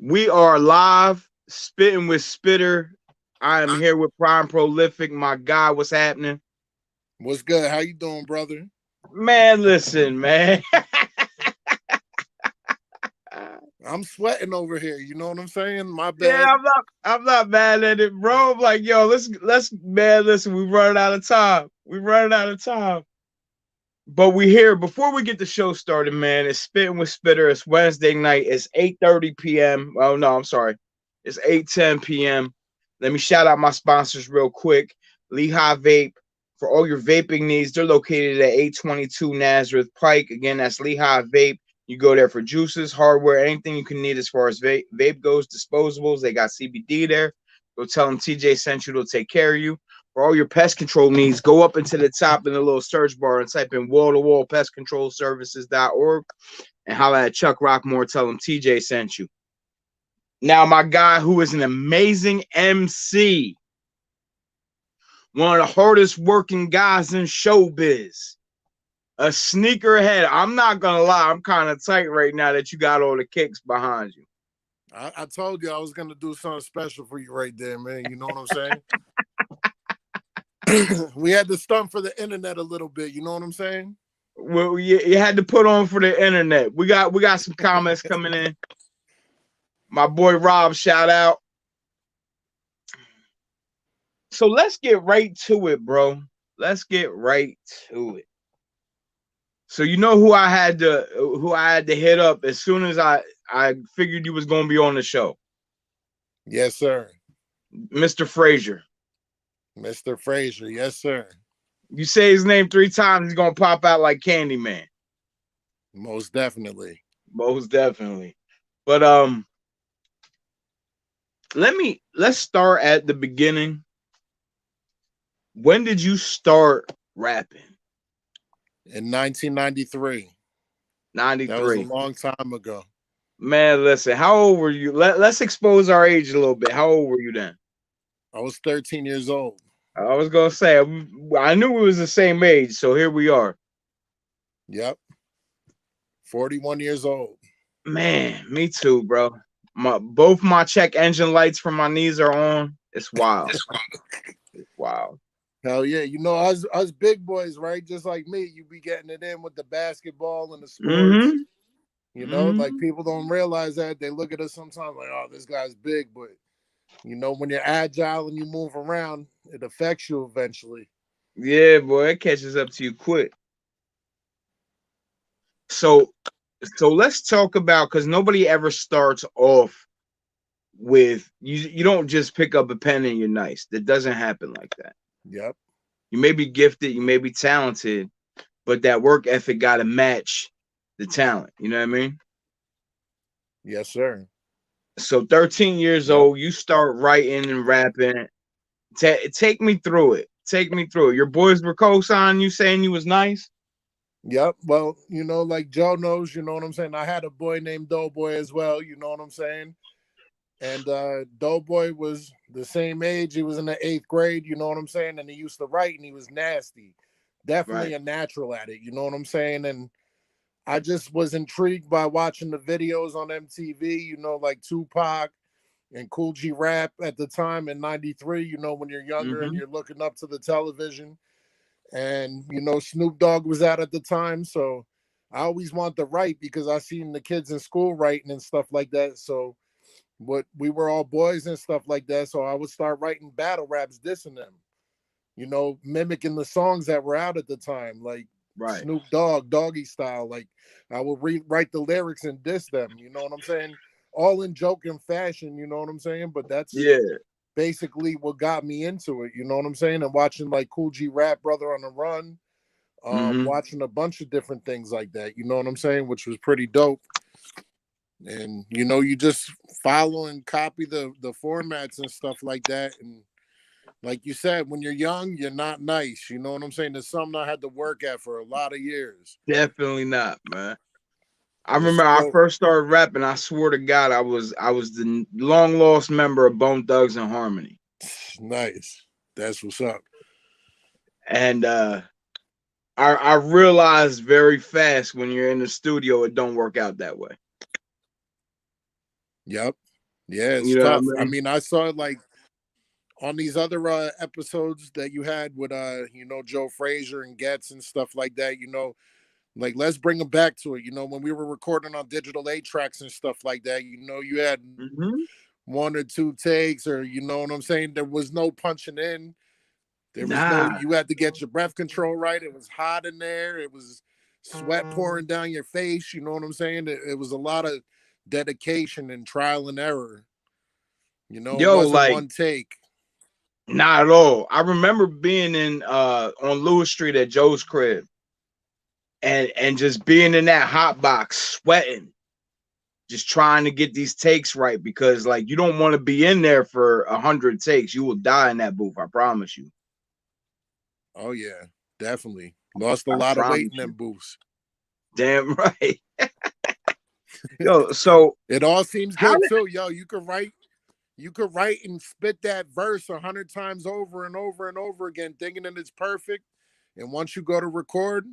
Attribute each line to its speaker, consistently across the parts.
Speaker 1: We are live, spitting with Spitter. I am here with Prime Prolifik. My guy, what's happening?
Speaker 2: What's good? How you doing, brother?
Speaker 1: Man, listen, man.
Speaker 2: I'm sweating over here. You know what I'm saying? My
Speaker 1: Yeah,
Speaker 2: bad.
Speaker 1: I'm not mad at it, bro. I'm like, yo, let's man, listen, we running out of time. We running out of time. But we here before we get the show started, man. It's Spitting with Spitter. It's Wednesday night. It's 8:30 p.m. Oh no, I'm sorry. It's 8:10 p.m. Let me shout out my sponsors real quick. Lehigh Vape. For all your vaping needs, they're located at 822 Nazareth Pike. Again, that's Lehigh Vape. You go there for juices, hardware, anything you can need as far as vape goes, disposables. They got CBD there. Go tell them TJ sent you. They'll take care of you. For all your pest control needs, go up into the top in the little search bar and type in wall-to-wall pest control services.org and holla at Chuck Rockmore. Tell him TJ sent you. Now, my guy who is an amazing MC, one of the hardest working guys in showbiz, a sneakerhead. I'm not gonna lie, I'm kind of tight right now that you got all the kicks behind you.
Speaker 2: I told you I was gonna do something special for you right there, man. You know what I'm saying? We had to stunt for the internet a little bit. You know what I'm saying?
Speaker 1: Well, you had to put on for the internet. We got some comments coming in. My boy Rob, shout out. So let's get right to it, bro. Let's get right to it. So you know who I had to hit up as soon as I figured you was gonna be on the show.
Speaker 2: Yes, sir.
Speaker 1: Mr. Frazier.
Speaker 2: Mr. Frazier. Yes, sir.
Speaker 1: You say his name 3 times, he's gonna pop out like Candyman.
Speaker 2: Most definitely.
Speaker 1: Most definitely. But let's start at the beginning. When did you start rapping?
Speaker 2: In 1993.
Speaker 1: 93.
Speaker 2: That was a long time ago.
Speaker 1: Man, listen, how old were you? Let's expose our age a little bit. How old were you then?
Speaker 2: I was 13 years old.
Speaker 1: I was gonna say I knew we was the same age, so here we are.
Speaker 2: Yep. 41 years old.
Speaker 1: Man, me too, bro. Both my check engine lights from my knees are on. It's wild. It's wild.
Speaker 2: Hell yeah. You know, us big boys, right? Just like me, you be getting it in with the basketball and the sports.
Speaker 1: Mm-hmm.
Speaker 2: You know, like people don't realize that. They look at us sometimes like, oh, this guy's big. But, you know, when you're agile and you move around, it affects you eventually.
Speaker 1: Yeah, boy, it catches up to you quick. So let's talk about, because nobody ever starts off with you don't just pick up a pen and you're nice. That doesn't happen like that.
Speaker 2: Yep.
Speaker 1: You may be gifted, you may be talented, but that work ethic got to match the talent. You know what I mean?
Speaker 2: Yes, sir.
Speaker 1: So 13 years
Speaker 2: Yep.
Speaker 1: old, you start writing and rapping. Take me through it. Take me through it. Your boys were co-signing you, saying you was nice.
Speaker 2: Yep. Well, you know, like Joe knows, you know what I'm saying? I had a boy named Doughboy as well, you know what I'm saying? And Doughboy was the same age. He was in the 8th grade, you know what I'm saying? And he used to write and he was nasty. Definitely
Speaker 1: Right.
Speaker 2: a natural at it, you know what I'm saying? And I just was intrigued by watching the videos on MTV, you know, like Tupac and Cool G Rap at the time in 93, you know, when you're younger and
Speaker 1: Mm-hmm.
Speaker 2: you're looking up to the television. And, you know, Snoop Dogg was out at the time. So I always wanted to write because I seen the kids in school writing and stuff like that. So what we were all boys and stuff like that. So I would start writing battle raps, dissing them, you know, mimicking the songs that were out at the time, like
Speaker 1: Right.
Speaker 2: Snoop Dogg, Doggy Style. Like I would rewrite the lyrics and diss them. You know what I'm saying? All in joking fashion. You know what I'm saying? But that's
Speaker 1: Yeah.
Speaker 2: basically what got me into it. You know what I'm saying? And watching like Cool G Rap, Brother on the Run,
Speaker 1: Mm-hmm.
Speaker 2: watching a bunch of different things like that. You know what I'm saying? Which was pretty dope. And you know, you just follow and copy the formats and stuff like that. And like you said, when you're young, you're not nice. You know what I'm saying? There's something I had to work at for a lot of years.
Speaker 1: Definitely not, man. I
Speaker 2: It's
Speaker 1: remember I
Speaker 2: still
Speaker 1: first started rapping. I swear to God, I was the long lost member of Bone Thugs and Harmony,
Speaker 2: nice. That's what's up.
Speaker 1: and I realized very fast when you're in the studio, it don't work out that way.
Speaker 2: Yep. Yeah, it's
Speaker 1: You know what I
Speaker 2: tough. I
Speaker 1: mean?
Speaker 2: mean, I saw it like on these other episodes that you had with Joe Frazier and Getz and stuff like that. Like let's bring them back to it. When we were recording on digital 8 tracks and stuff like that. You had
Speaker 1: Mm-hmm.
Speaker 2: one or two takes, or you know what I'm saying. There was no punching in. There was no.
Speaker 1: Nah,
Speaker 2: You had to get your breath control right. It was hot in there. It was sweat pouring down your face. You know what I'm saying. It was a lot of dedication and trial and error. It
Speaker 1: yo,
Speaker 2: wasn't
Speaker 1: like
Speaker 2: one take.
Speaker 1: not at all. I remember being in on Lewis Street at Joe's crib and just being in that hot box, sweating, just trying to get these takes right because like you don't want to be in there for 100 takes. You will die in that booth. I promise you.
Speaker 2: Oh yeah, definitely lost a
Speaker 1: I
Speaker 2: lot of weight
Speaker 1: promise
Speaker 2: in
Speaker 1: you.
Speaker 2: them booths.
Speaker 1: Damn right. Yo, so
Speaker 2: It all seems
Speaker 1: how
Speaker 2: good
Speaker 1: did
Speaker 2: too, yo. You could write and spit that verse 100 times over and over and over again, thinking that it's perfect. And once you go to record,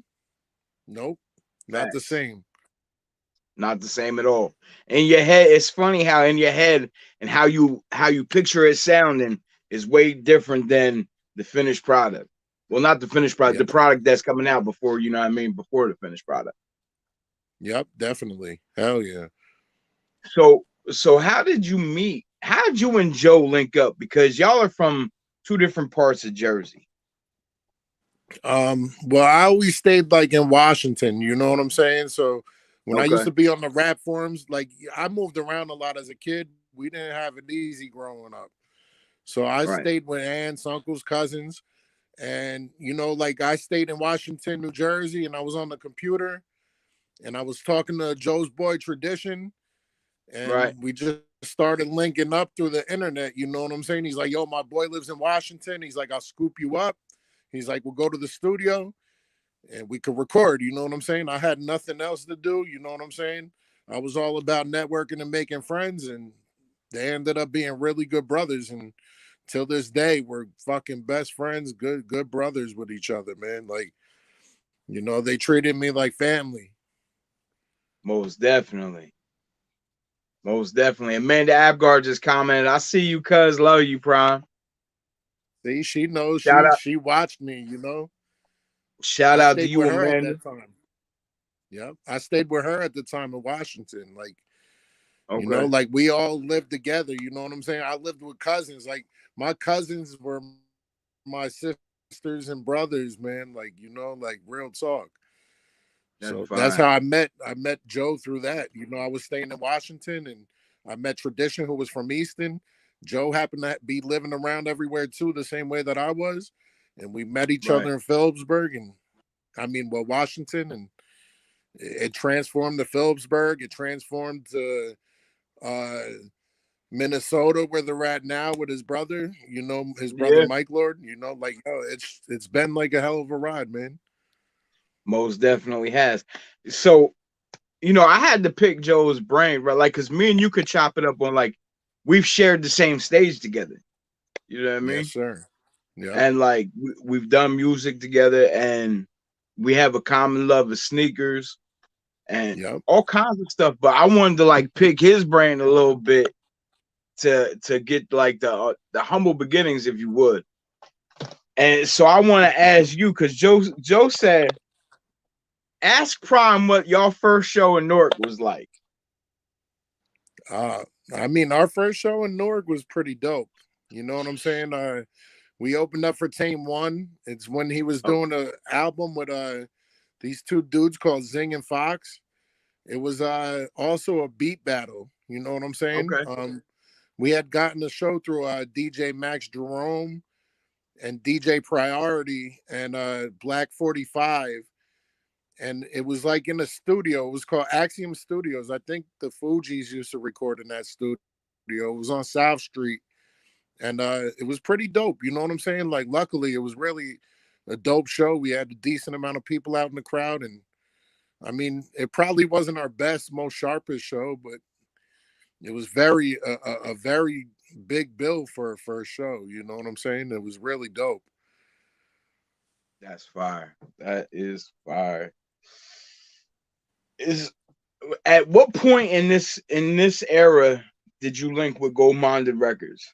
Speaker 2: nope, not the
Speaker 1: facts?
Speaker 2: same.
Speaker 1: Not the same at all. In your head, it's funny how in your head and how you picture it sounding is way different than the finished product. Well, not the finished product, the
Speaker 2: Yep.
Speaker 1: product that's coming out before, you know what I mean, before the finished product.
Speaker 2: Yep, definitely. Hell yeah.
Speaker 1: So how did you meet? How did you and Joe link up? Because y'all are from two different parts of Jersey.
Speaker 2: Well, I always stayed like in Washington, you know what I'm saying? So when I used
Speaker 1: Okay.
Speaker 2: to be on the rap forums, like I moved around a lot as a kid. We didn't have it easy growing up. So I
Speaker 1: Right.
Speaker 2: stayed with aunts, uncles, cousins, and like I stayed in Washington, New Jersey, and I was on the computer and I was talking to Joe's boy Tradition, and
Speaker 1: Right.
Speaker 2: we just started linking up through the internet. You know what I'm saying? He's like, "Yo, my boy lives in Washington." He's like, "I'll scoop you up." He's like, "We'll go to the studio and we could record." You know what I'm saying? I had nothing else to do. You know what I'm saying? I was all about networking and making friends, and they ended up being really good brothers. And till this day, we're fucking best friends, good brothers with each other, man. Like, they treated me like family.
Speaker 1: Most definitely. Most definitely. Amanda Abgar just commented, I see you, cuz love you, Prime.
Speaker 2: See, she knows
Speaker 1: Shout
Speaker 2: she
Speaker 1: out,
Speaker 2: she watched me.
Speaker 1: shout
Speaker 2: I
Speaker 1: out to
Speaker 2: stayed
Speaker 1: you,
Speaker 2: with her at
Speaker 1: Amanda.
Speaker 2: that time. Yeah. I stayed with her at the time in Washington. Like,
Speaker 1: Okay.
Speaker 2: like we all lived together. You know what I'm saying? I lived with cousins. Like my cousins were my sisters and brothers, man. Like, like real talk.
Speaker 1: That's
Speaker 2: So that's how
Speaker 1: fire.
Speaker 2: I met Joe through that. I was staying in Washington and I met Tradition, who was from Easton. Joe happened to be living around everywhere too, the same way that I was. And we met each
Speaker 1: Right.
Speaker 2: other in Phillipsburg and Washington, and it transformed to Phillipsburg. It transformed to uh, Minnesota, where they're at now with his brother. His brother
Speaker 1: Yeah.
Speaker 2: Mike Lord. Like it's been like a hell of a ride, man.
Speaker 1: Most definitely has. So, I had to pick Joe's brain, right? Like, cause me and you could chop it up on like we've shared the same stage together. You know what I
Speaker 2: Yes,
Speaker 1: mean?
Speaker 2: sir. Yep.
Speaker 1: And like we've done music together and we have a common love of sneakers and
Speaker 2: Yep.
Speaker 1: all kinds of stuff. But I wanted to like pick his brain a little bit to get like the humble beginnings, if you would. And so I want to ask you, because Joe said, ask Prime what y'all first show in Newark was like.
Speaker 2: Uh, our first show in Newark was pretty dope. You know what I'm saying? We opened up for Tame One. It's when he was
Speaker 1: Oh,
Speaker 2: doing an album with these two dudes called Zing and Fox. It was also a beat battle. You know what I'm saying?
Speaker 1: okay.
Speaker 2: We had gotten the show through DJ Max Jerome and DJ Priority and Black 45. And it was like in a studio. It was called Axiom Studios. I think the Fugees used to record in that studio. It was on South Street. And it was pretty dope. You know what I'm saying? Like, luckily, it was really a dope show. We had a decent amount of people out in the crowd. And it probably wasn't our best, most sharpest show, but it was a very big bill for a first show. You know what I'm saying? It was really dope.
Speaker 1: That's fire. That is fire. Is at what point in this era did you link with Gold Minded Records?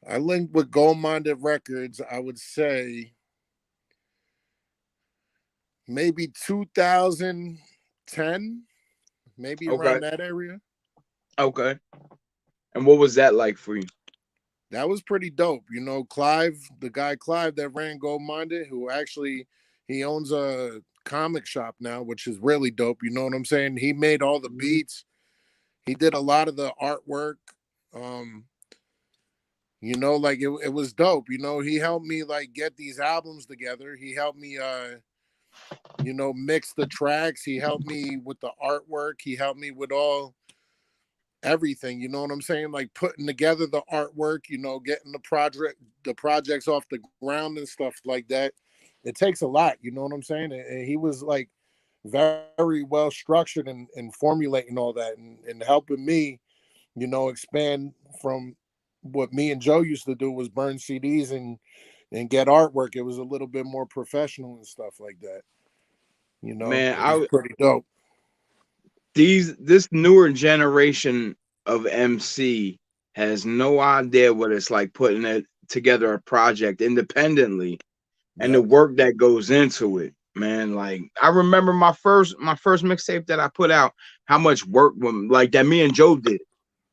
Speaker 2: I linked with Gold Minded Records, I would say maybe 2010, maybe
Speaker 1: Okay.
Speaker 2: around that area.
Speaker 1: Okay. And what was that like for you?
Speaker 2: That was pretty dope. Clive, the guy Clive that ran Gold Minded, who actually he owns a comic shop now, which is really dope. You know what I'm saying? He made all the
Speaker 1: Mhm.
Speaker 2: beats. He did a lot of the artwork. Um, like it was dope. He helped me like get these albums together. He helped me mix the tracks. He helped me with the artwork. He helped me with all everything, you know what I'm saying? Like putting together the artwork, getting the projects off the ground and stuff like that. It takes a lot, you know what I'm saying? And he was like very well structured and formulating all that and helping me, expand from what me and Joe used to do was burn CDs and get artwork. It was a little bit more professional and stuff like that.
Speaker 1: Man,
Speaker 2: It was pretty dope.
Speaker 1: this newer generation of MC has no idea what it's like putting it together a project independently and the
Speaker 2: Yep.
Speaker 1: work that goes into it, man. Like I remember my first mixtape that I put out, how much work like that me and Joe did,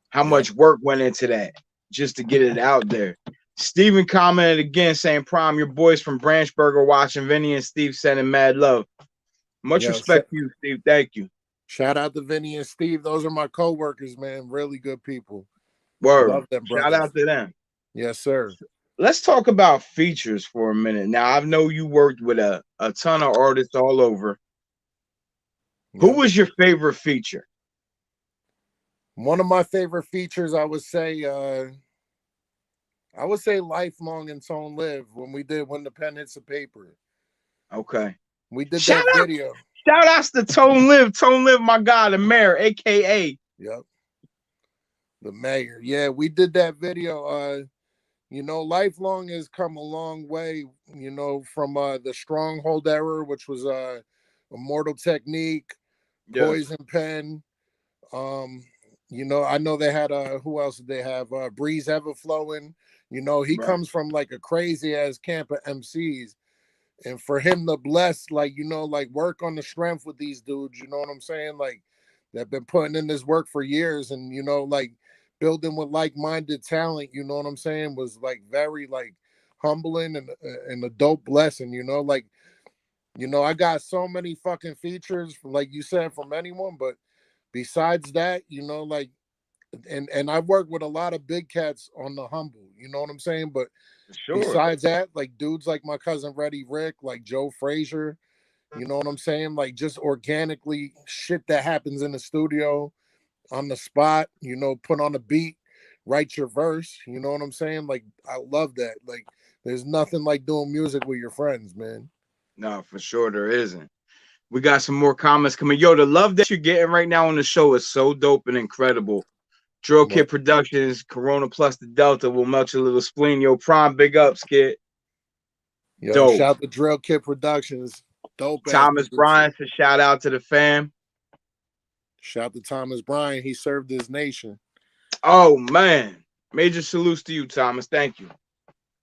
Speaker 1: how
Speaker 2: Yep.
Speaker 1: much work went into that just to get it out there. Steven commented again saying, Pryme, your boys from Branchburg are watching. Vinny and Steve sending mad love. Much
Speaker 2: Yo,
Speaker 1: respect to you, Steve. Thank you.
Speaker 2: shout out to Vinny and Steve. Those are my co-workers, man. Really good people.
Speaker 1: Word.
Speaker 2: Love them
Speaker 1: Shout
Speaker 2: brothers.
Speaker 1: out to them.
Speaker 2: Yes, sir.
Speaker 1: Let's talk about features for a minute. Now, I know you worked with a ton of artists all over. Who
Speaker 2: Yep.
Speaker 1: was your favorite feature?
Speaker 2: One of my favorite features, I would say Lifelong and Tone Live when we did When the Pen Hits the Paper.
Speaker 1: Okay.
Speaker 2: We did
Speaker 1: Shout
Speaker 2: that
Speaker 1: out,
Speaker 2: video.
Speaker 1: shout outs to Tone Live. Tone Live, my guy, the mayor, aka.
Speaker 2: Yep. The mayor. Yeah, we did that video. Lifelong has come a long way, from the Stronghold era, which was Immortal Technique,
Speaker 1: Yes.
Speaker 2: Poison Pen. Um, I know they had who else did they have? Breeze Everflowing. He
Speaker 1: Right.
Speaker 2: comes from like a crazy ass camp of MCs. And for him to bless, like, like work on the strength with these dudes, you know what I'm saying? Like they've been putting in this work for years and like building with like-minded talent, you know what I'm saying, was like very like humbling and a dope blessing, like, I got so many fucking features from, like you said, from anyone, but besides that, like and I've worked with a lot of big cats on the humble, you know what I'm saying? But
Speaker 1: For sure.
Speaker 2: besides that, like dudes like my cousin Reddy Rick, like Joe Frazier, you know what I'm saying? Like just organically shit that happens in the studio on the spot, put on a beat, write your verse, you know what I'm saying? Like I love that. Like there's nothing like doing music with your friends, man.
Speaker 1: No, for sure there isn't. We got some more comments coming. Yo, the love that you're getting right now on the show is so dope and incredible. Drill
Speaker 2: Well,
Speaker 1: Kid Productions, Corona plus the Delta will melt your little spleen. Yo, Prime, big ups, kid.
Speaker 2: yo,
Speaker 1: Dope.
Speaker 2: shout to Drill Kid Productions, dope ass
Speaker 1: Thomas
Speaker 2: producer.
Speaker 1: Bryan says shout out to the fam.
Speaker 2: Shout to Thomas Bryan, he served his nation.
Speaker 1: Oh man. Major salutes to you, Thomas. Thank you.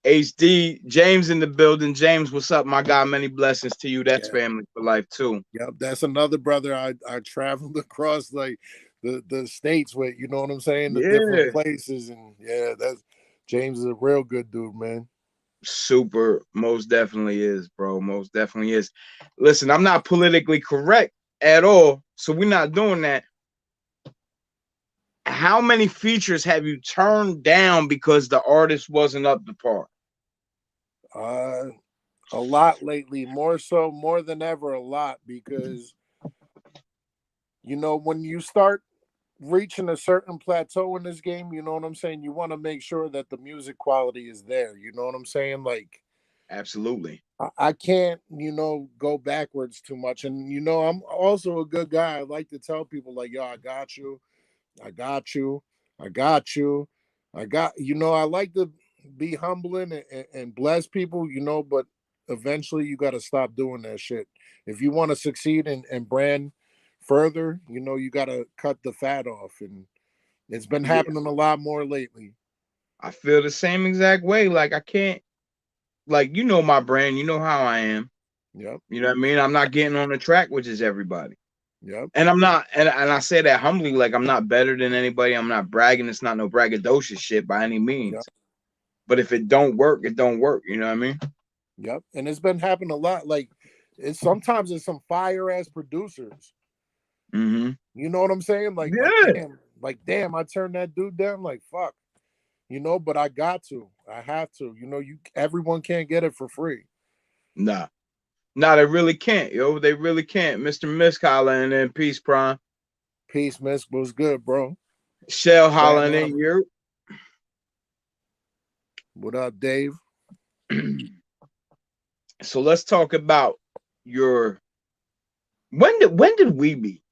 Speaker 1: HD James in the building. James, what's up, my guy? Many blessings to you. That's
Speaker 2: Yeah.
Speaker 1: family for life too.
Speaker 2: Yep, that's another brother I traveled across like the states with, you know what I'm saying, the different
Speaker 1: Yeah.
Speaker 2: places, and yeah, that's James is a real good dude, man.
Speaker 1: Super, most definitely is, bro. Most definitely is. Listen, I'm not politically correct at all, so we're not doing that. How many features have you turned down because the artist wasn't up to par?
Speaker 2: Uh, a lot lately, more than ever, a lot because when you start reaching a certain plateau in this game, you know what I'm saying, you want to make sure that the music quality is there. You know what I'm saying, like.
Speaker 1: Absolutely.
Speaker 2: I can't, go backwards too much. And, I'm also a good guy. I like to tell people, like, yo, I got you. I got you. I got you. I like to be humbling and bless people, but eventually you got to stop doing that shit. If you want to succeed and brand further, you got to cut the fat off. And, It's been
Speaker 1: Yeah,
Speaker 2: happening a lot more lately.
Speaker 1: I feel the same exact way. Like I can't, like you know my brand, you know how I am.
Speaker 2: Yep.
Speaker 1: You know what I mean? I'm not getting on the track, which is everybody.
Speaker 2: Yep.
Speaker 1: And I'm not, and I say that humbly, like I'm not better than anybody. I'm not bragging. It's not no braggadocious shit by any
Speaker 2: Yep.
Speaker 1: means. But if it don't work, it don't work. You know what I mean?
Speaker 2: Yep. And it's been happening a lot. Like it's sometimes it's some fire ass producers.
Speaker 1: Mm-hmm.
Speaker 2: You know what I'm saying?
Speaker 1: Yeah.
Speaker 2: Like damn, I turned that dude down. Like fuck. But I got to. I have to. Everyone can't get it for free.
Speaker 1: Nah. Nah, they really can't, yo. They really can't. Mr. Misk hollering in peace, Prime.
Speaker 2: Peace, Miss. Was good, bro.
Speaker 1: Shell
Speaker 2: Staten
Speaker 1: hollering in
Speaker 2: Island.
Speaker 1: Europe.
Speaker 2: What up, Dave?
Speaker 1: So let's talk about your when did we meet?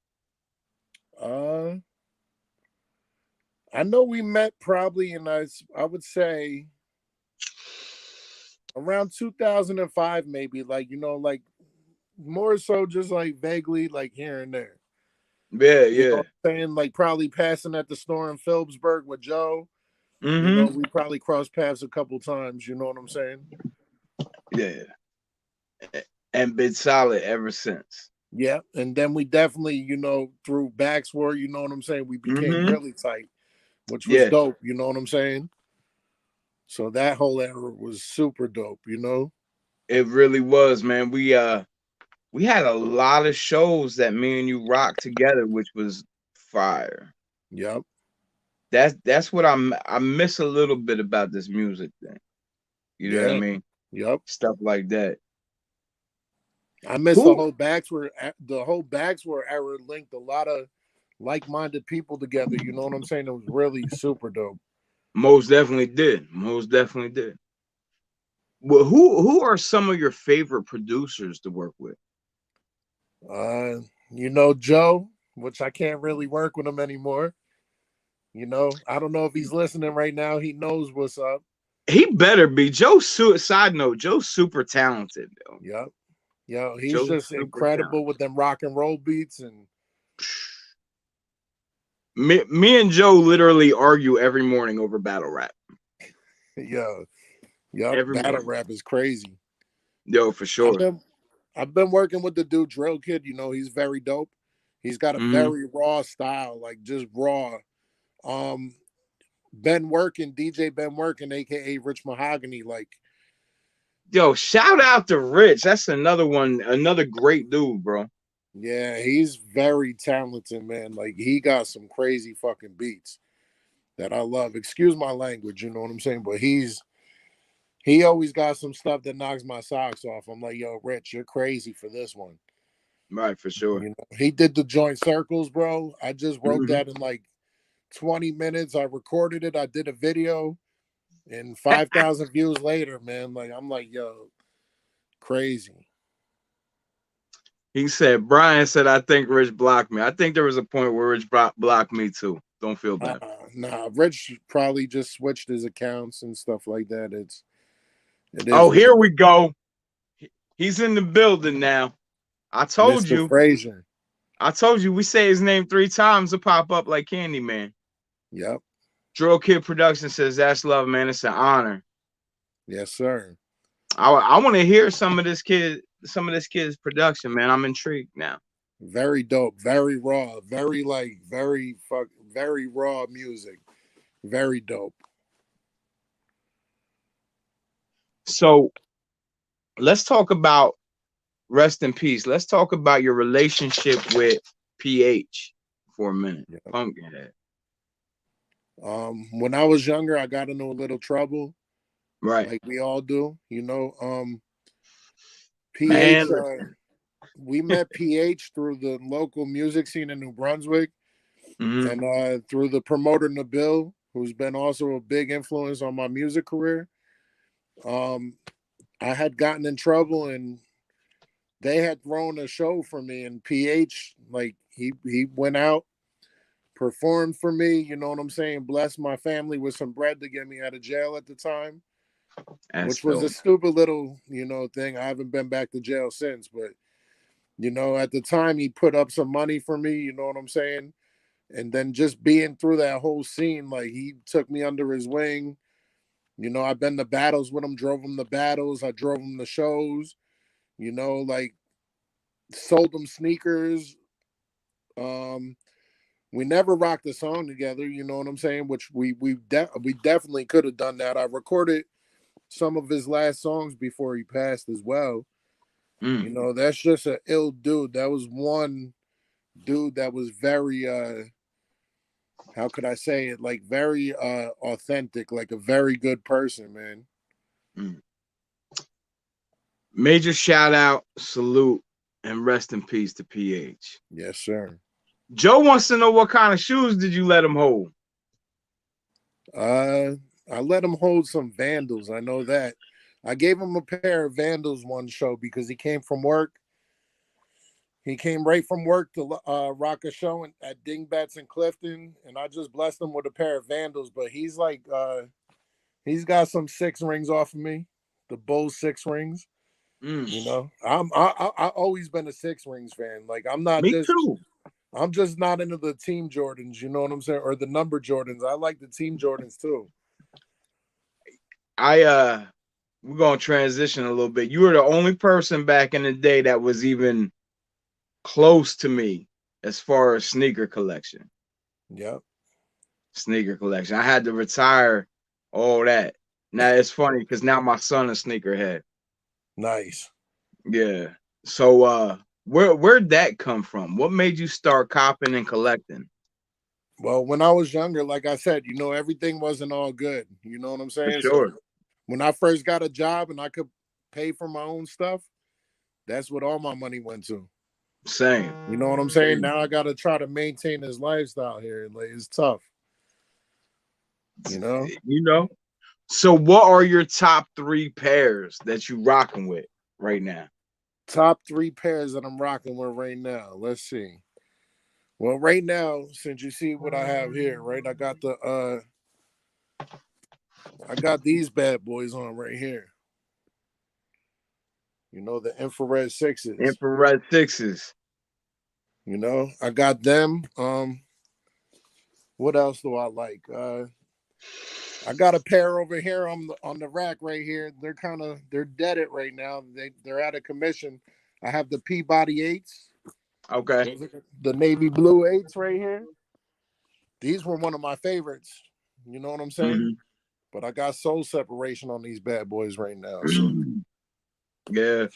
Speaker 2: Uh I know we met probably I would say around 2005, maybe, like more so just like vaguely like here and there.
Speaker 1: Yeah,
Speaker 2: You know
Speaker 1: yeah.
Speaker 2: what I'm saying? Like probably passing at the store in Phillipsburg with Joe.
Speaker 1: Mm-hmm.
Speaker 2: We probably crossed paths a couple times, you know what I'm saying?
Speaker 1: Yeah. And been solid ever since.
Speaker 2: Yeah. And then we definitely, through Baxwar, you know what I'm saying? We became
Speaker 1: Mm-hmm.
Speaker 2: really tight, which was
Speaker 1: Yeah,
Speaker 2: dope, you know what I'm saying? So that whole era was super dope.
Speaker 1: it really was, man. We had a lot of shows that me and you rocked together, which was fire.
Speaker 2: Yep.
Speaker 1: That's what I miss a little bit about this music thing. You know what I
Speaker 2: Yeah.
Speaker 1: mean?
Speaker 2: Yep.
Speaker 1: Stuff like that.
Speaker 2: I miss
Speaker 1: Who
Speaker 2: the whole Baxwar era linked a lot of like-minded people together. You know what I'm saying? It was really super dope.
Speaker 1: most definitely did. Most definitely did. Well, who are some of your favorite producers to work with?
Speaker 2: Joe, which I can't really work with him anymore. I don't know if he's listening right now. He knows what's up.
Speaker 1: He better be. Side note, Joe's super talented, though.
Speaker 2: Yep. He's
Speaker 1: Joe's
Speaker 2: just
Speaker 1: super talented.
Speaker 2: incredible with them rock and roll beats and
Speaker 1: Me and Joe literally argue every morning over battle rap.
Speaker 2: yeah, yep.
Speaker 1: Every
Speaker 2: Battle
Speaker 1: morning.
Speaker 2: rap is crazy.
Speaker 1: Yo, for
Speaker 2: I've
Speaker 1: sure.
Speaker 2: been I've been working with the dude Drill Kid. He's very dope. He's got a
Speaker 1: Hmm.
Speaker 2: very raw style, like just raw. Um, Ben Working, DJ Ben Working, aka Rich Mahogany, like
Speaker 1: Yo, shout out to Rich. That's another one, another great dude, bro.
Speaker 2: yeah, he's very talented, man. Like he got some crazy fucking beats that I love. Excuse my language, you know what I'm saying? But he always got some stuff that knocks my socks off. I'm like, yo, Rich, you're crazy for this one.
Speaker 1: Right, for sure.
Speaker 2: He did the joint circles, bro. I just wrote
Speaker 1: Hmm.
Speaker 2: that in like 20 minutes. I recorded it. I did a video, and 5,000 views later, man. Like I'm like, yo, crazy.
Speaker 1: He said, Brian said, I think Rich blocked me. I think there was a point where Rich blocked me too. Don't feel
Speaker 2: Uh,
Speaker 1: bad.
Speaker 2: nah, Rich probably just switched his accounts and stuff like that. It is
Speaker 1: Oh,
Speaker 2: what
Speaker 1: here
Speaker 2: it is.
Speaker 1: we go. He's in the building now. I told
Speaker 2: Mr.
Speaker 1: you.
Speaker 2: Frazier.
Speaker 1: I told you. We say his name 3 times to pop up like Candyman.
Speaker 2: Yep.
Speaker 1: Drill Kid Production says, that's love, man. It's an honor.
Speaker 2: Yes, sir.
Speaker 1: I want to hear some of this kid's production, man. I'm intrigued now.
Speaker 2: Very dope. Very raw. Very raw music. Very dope.
Speaker 1: So let's talk about rest in peace. Let's talk about your relationship with PH for a minute.
Speaker 2: Yep.
Speaker 1: Pumpkinhead.
Speaker 2: When I was younger, I got into a little trouble,
Speaker 1: Right.
Speaker 2: like we all do.
Speaker 1: Man.
Speaker 2: PH. We met PH through the local music scene in New Brunswick,
Speaker 1: Mhm.
Speaker 2: and through the promoter Nabil, who's been also a big influence on my music career. Um, I had gotten in trouble, and they had thrown a show for me, and PH, like he went out, performed for me. You know what I'm saying? Blessed my family with some bread to get me out of jail at the time,
Speaker 1: That's
Speaker 2: which was a
Speaker 1: dope.
Speaker 2: stupid little thing. I haven't been back to jail since, but at the time he put up some money for me. You know what I'm saying? And then just being through that whole scene, like he took me under his wing. You know, I've been to battles with him, drove him to battles, I drove him to shows, you know, like sold him sneakers. Um, we never rocked a song together, you know what I'm saying? Which we definitely could have done that. I recorded some of his last songs before he passed as well. You know, that's just an ill dude. That was one dude that was very how could I say it? Like very authentic, like a very good person, man.
Speaker 1: Major shout out, salute, and rest in peace to PH.
Speaker 2: Yes, sir.
Speaker 1: Joe wants to know what kind of shoes did you let him hold?
Speaker 2: I let him hold some Vandals. I know that. I gave him a pair of Vandals one show because he came from work. He came right from work to rock a show at Dingbats in Clifton, and I just blessed him with a pair of Vandals. But he's like, he's got some 6 rings off of me, the Bulls 6 rings. You know, I always been a 6 rings fan. Like
Speaker 1: Me too.
Speaker 2: I'm just not into the team Jordans. You know what I'm saying, or the number Jordans. I like the team Jordans too.
Speaker 1: We're gonna transition a little bit. You were the only person back in the day that was even close to me as far as sneaker collection.
Speaker 2: Yep.
Speaker 1: Sneaker collection. I had to retire all that. Now it's funny because now my son is sneakerhead.
Speaker 2: Nice.
Speaker 1: Yeah. So where'd that come from? What made you start copping and collecting?
Speaker 2: Well, when I was younger, like I said, you know, everything wasn't all good. You know what I'm
Speaker 1: For
Speaker 2: saying? So
Speaker 1: sure.
Speaker 2: when I first got a job and I could pay for my own stuff, that's what all my money went to.
Speaker 1: Same.
Speaker 2: You know what I'm saying? Now I got to try to maintain this lifestyle here. Like, it's tough. You know?
Speaker 1: You know. So what are your top 3 pairs that you rocking with right now?
Speaker 2: Top 3 pairs that I'm rocking with right now. Let's see. Well, right now, since you see what I have here, right? I got these bad boys on right here. You know, the infrared 6s.
Speaker 1: Infrared 6s.
Speaker 2: You know, I got them. What else do I like? I got a pair over here on the rack right here. They're deaded right now. They're out of commission. I have the Peabody Eights.
Speaker 1: Okay.
Speaker 2: The navy blue 8s right here. These were one of my favorites. You know what I'm saying? But I got soul separation on these bad boys right now. So
Speaker 1: yeah.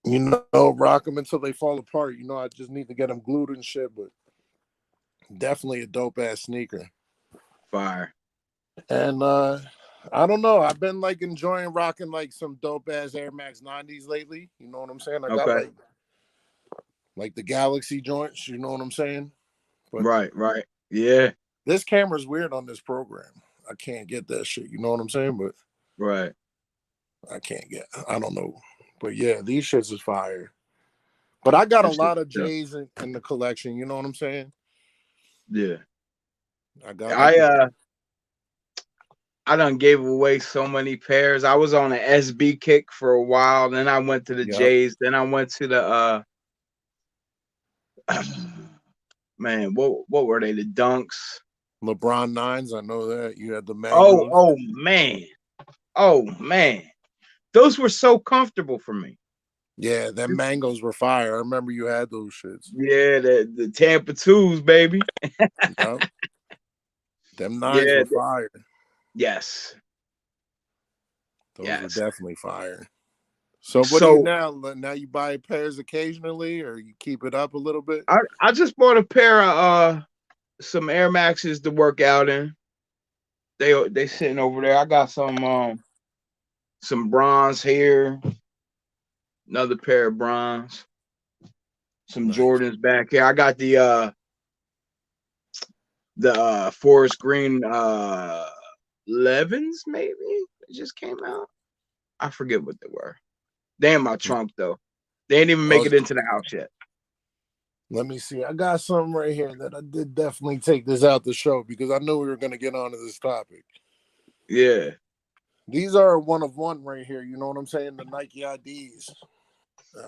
Speaker 2: you know, rock them until they fall apart. You know, I just need to get them glued and shit, but definitely a dope ass sneaker.
Speaker 1: Fire.
Speaker 2: And I don't know. I've been like enjoying rocking like some dope ass Air Max 90s lately. You know what I'm saying? I got like the Galaxy joints, you know what I'm saying? But
Speaker 1: right. Yeah.
Speaker 2: this camera's weird on this program. I can't get that shit, you know what I'm saying? But
Speaker 1: right.
Speaker 2: I don't know. But yeah, these shits is fire. But I got a lot of J's in the collection, you know what I'm saying?
Speaker 1: Yeah.
Speaker 2: I
Speaker 1: done gave away so many pairs. I was on an SB kick for a while, then I went to the J's, then I went to the man, what were they? The Dunks.
Speaker 2: LeBron 9s, I know that. You had the Mangoes.
Speaker 1: Oh man. Those were so comfortable for me.
Speaker 2: Yeah, them Mangoes were fire. I remember you had those shits.
Speaker 1: Yeah, the Tampa 2s, baby.
Speaker 2: Yep. Them 9s were fire.
Speaker 1: Yes.
Speaker 2: Those were definitely fire. So what do you now? Now you buy pairs occasionally, or you keep it up a little bit?
Speaker 1: I just bought a pair of some Air Maxes to work out in. They sitting over there. I got some bronze here. Another pair of bronze. Some Jordans back here. I got the forest green 11s, maybe. It just came out. I forget what they were. They in my trunk though. They ain't even make it into the house yet.
Speaker 2: Let me see. I got something right here that I did definitely take this out the show because I knew we were going to get onto this topic.
Speaker 1: Yeah.
Speaker 2: These are one of one right here. You know what I'm saying? The Nike IDs.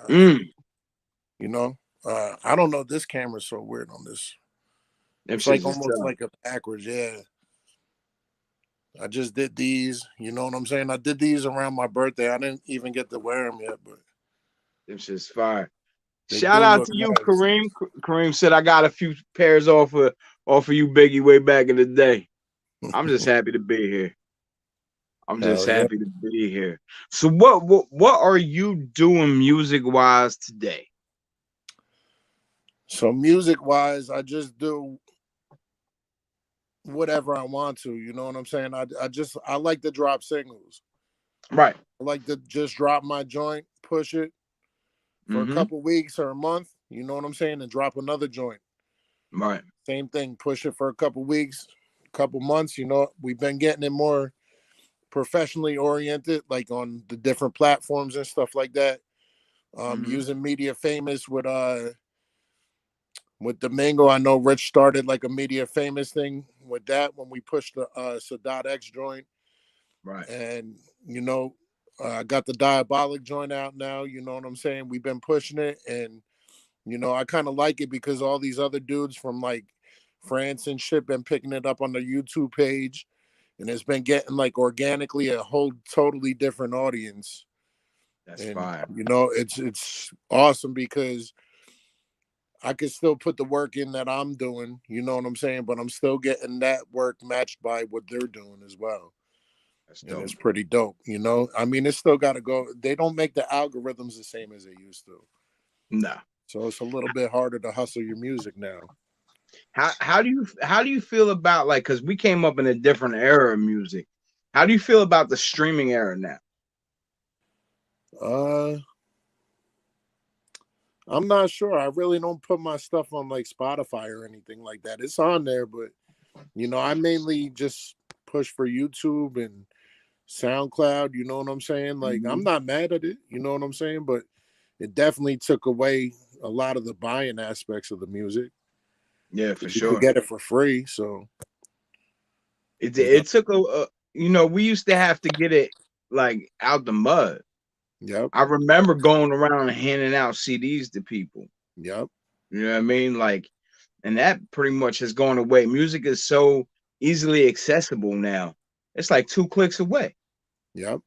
Speaker 2: You know, I don't know. This camera's so weird on this.
Speaker 1: Them
Speaker 2: It's like
Speaker 1: shits is
Speaker 2: almost
Speaker 1: tough.
Speaker 2: like a backwards. Yeah. I just did these. You know what I'm saying? I did these around my birthday. I didn't even get to wear them yet, but
Speaker 1: Them shits fire.
Speaker 2: they
Speaker 1: Shout
Speaker 2: do
Speaker 1: out
Speaker 2: look
Speaker 1: to you,
Speaker 2: nice.
Speaker 1: Kareem. Kareem said I got a few pairs off of you, Biggie, way back in the day. I'm just happy to be here. I'm just
Speaker 2: Hell yeah.
Speaker 1: happy to be here. So what are you doing music wise today?
Speaker 2: So music wise, I just do whatever I want to. You know what I'm saying? I like to drop singles.
Speaker 1: Right.
Speaker 2: I like to just drop my joint, push it for a
Speaker 1: Mm-hmm.
Speaker 2: couple weeks or a month. You know what I'm saying? And drop another joint.
Speaker 1: Right.
Speaker 2: Same thing, push it for a couple weeks, couple months. You know, we've been getting it more professionally oriented, like on the different platforms and stuff like that.
Speaker 1: Mm-hmm.
Speaker 2: Using Media Famous with Domingo. I know Rich started like a Media Famous thing with that when we pushed the Sadat X joint,
Speaker 1: Right.
Speaker 2: and you know, I got the Diabolic joint out now. You know what I'm saying? We've been pushing it, and you know, I kind of like it because all these other dudes from like France and shit been picking it up on the YouTube page, and it's been getting like organically a whole totally different audience.
Speaker 1: That's
Speaker 2: And
Speaker 1: fire.
Speaker 2: you know, it's awesome because I can still put the work in that I'm doing, you know what I'm saying, but I'm still getting that work matched by what they're doing as well.
Speaker 1: That's
Speaker 2: And
Speaker 1: dope.
Speaker 2: it's pretty dope, you know. I mean, it's still got to go. They don't make the algorithms the same as they used to.
Speaker 1: No.
Speaker 2: So it's a little bit harder to hustle your music now.
Speaker 1: How do you feel about, like, because we came up in a different era of music? How do you feel about the streaming era now?
Speaker 2: Uh I'm not sure. I really don't put my stuff on like Spotify or anything like that. It's on there, but you know, I mainly just push for YouTube and SoundCloud, you know what I'm saying? Like I'm
Speaker 1: Mhm.
Speaker 2: not mad at it, you know what I'm saying? But it definitely took away a lot of the buying aspects of the music
Speaker 1: Yeah, for
Speaker 2: because you could
Speaker 1: sure.
Speaker 2: get it for free. So,
Speaker 1: It
Speaker 2: you know,
Speaker 1: it took we used to have to get it like out the mud.
Speaker 2: yep,
Speaker 1: I remember going around and handing out CDs to people.
Speaker 2: yep,
Speaker 1: You know what I mean? Like, and that pretty much has gone away. Music is so easily accessible now. It's like 2 clicks away.
Speaker 2: yep.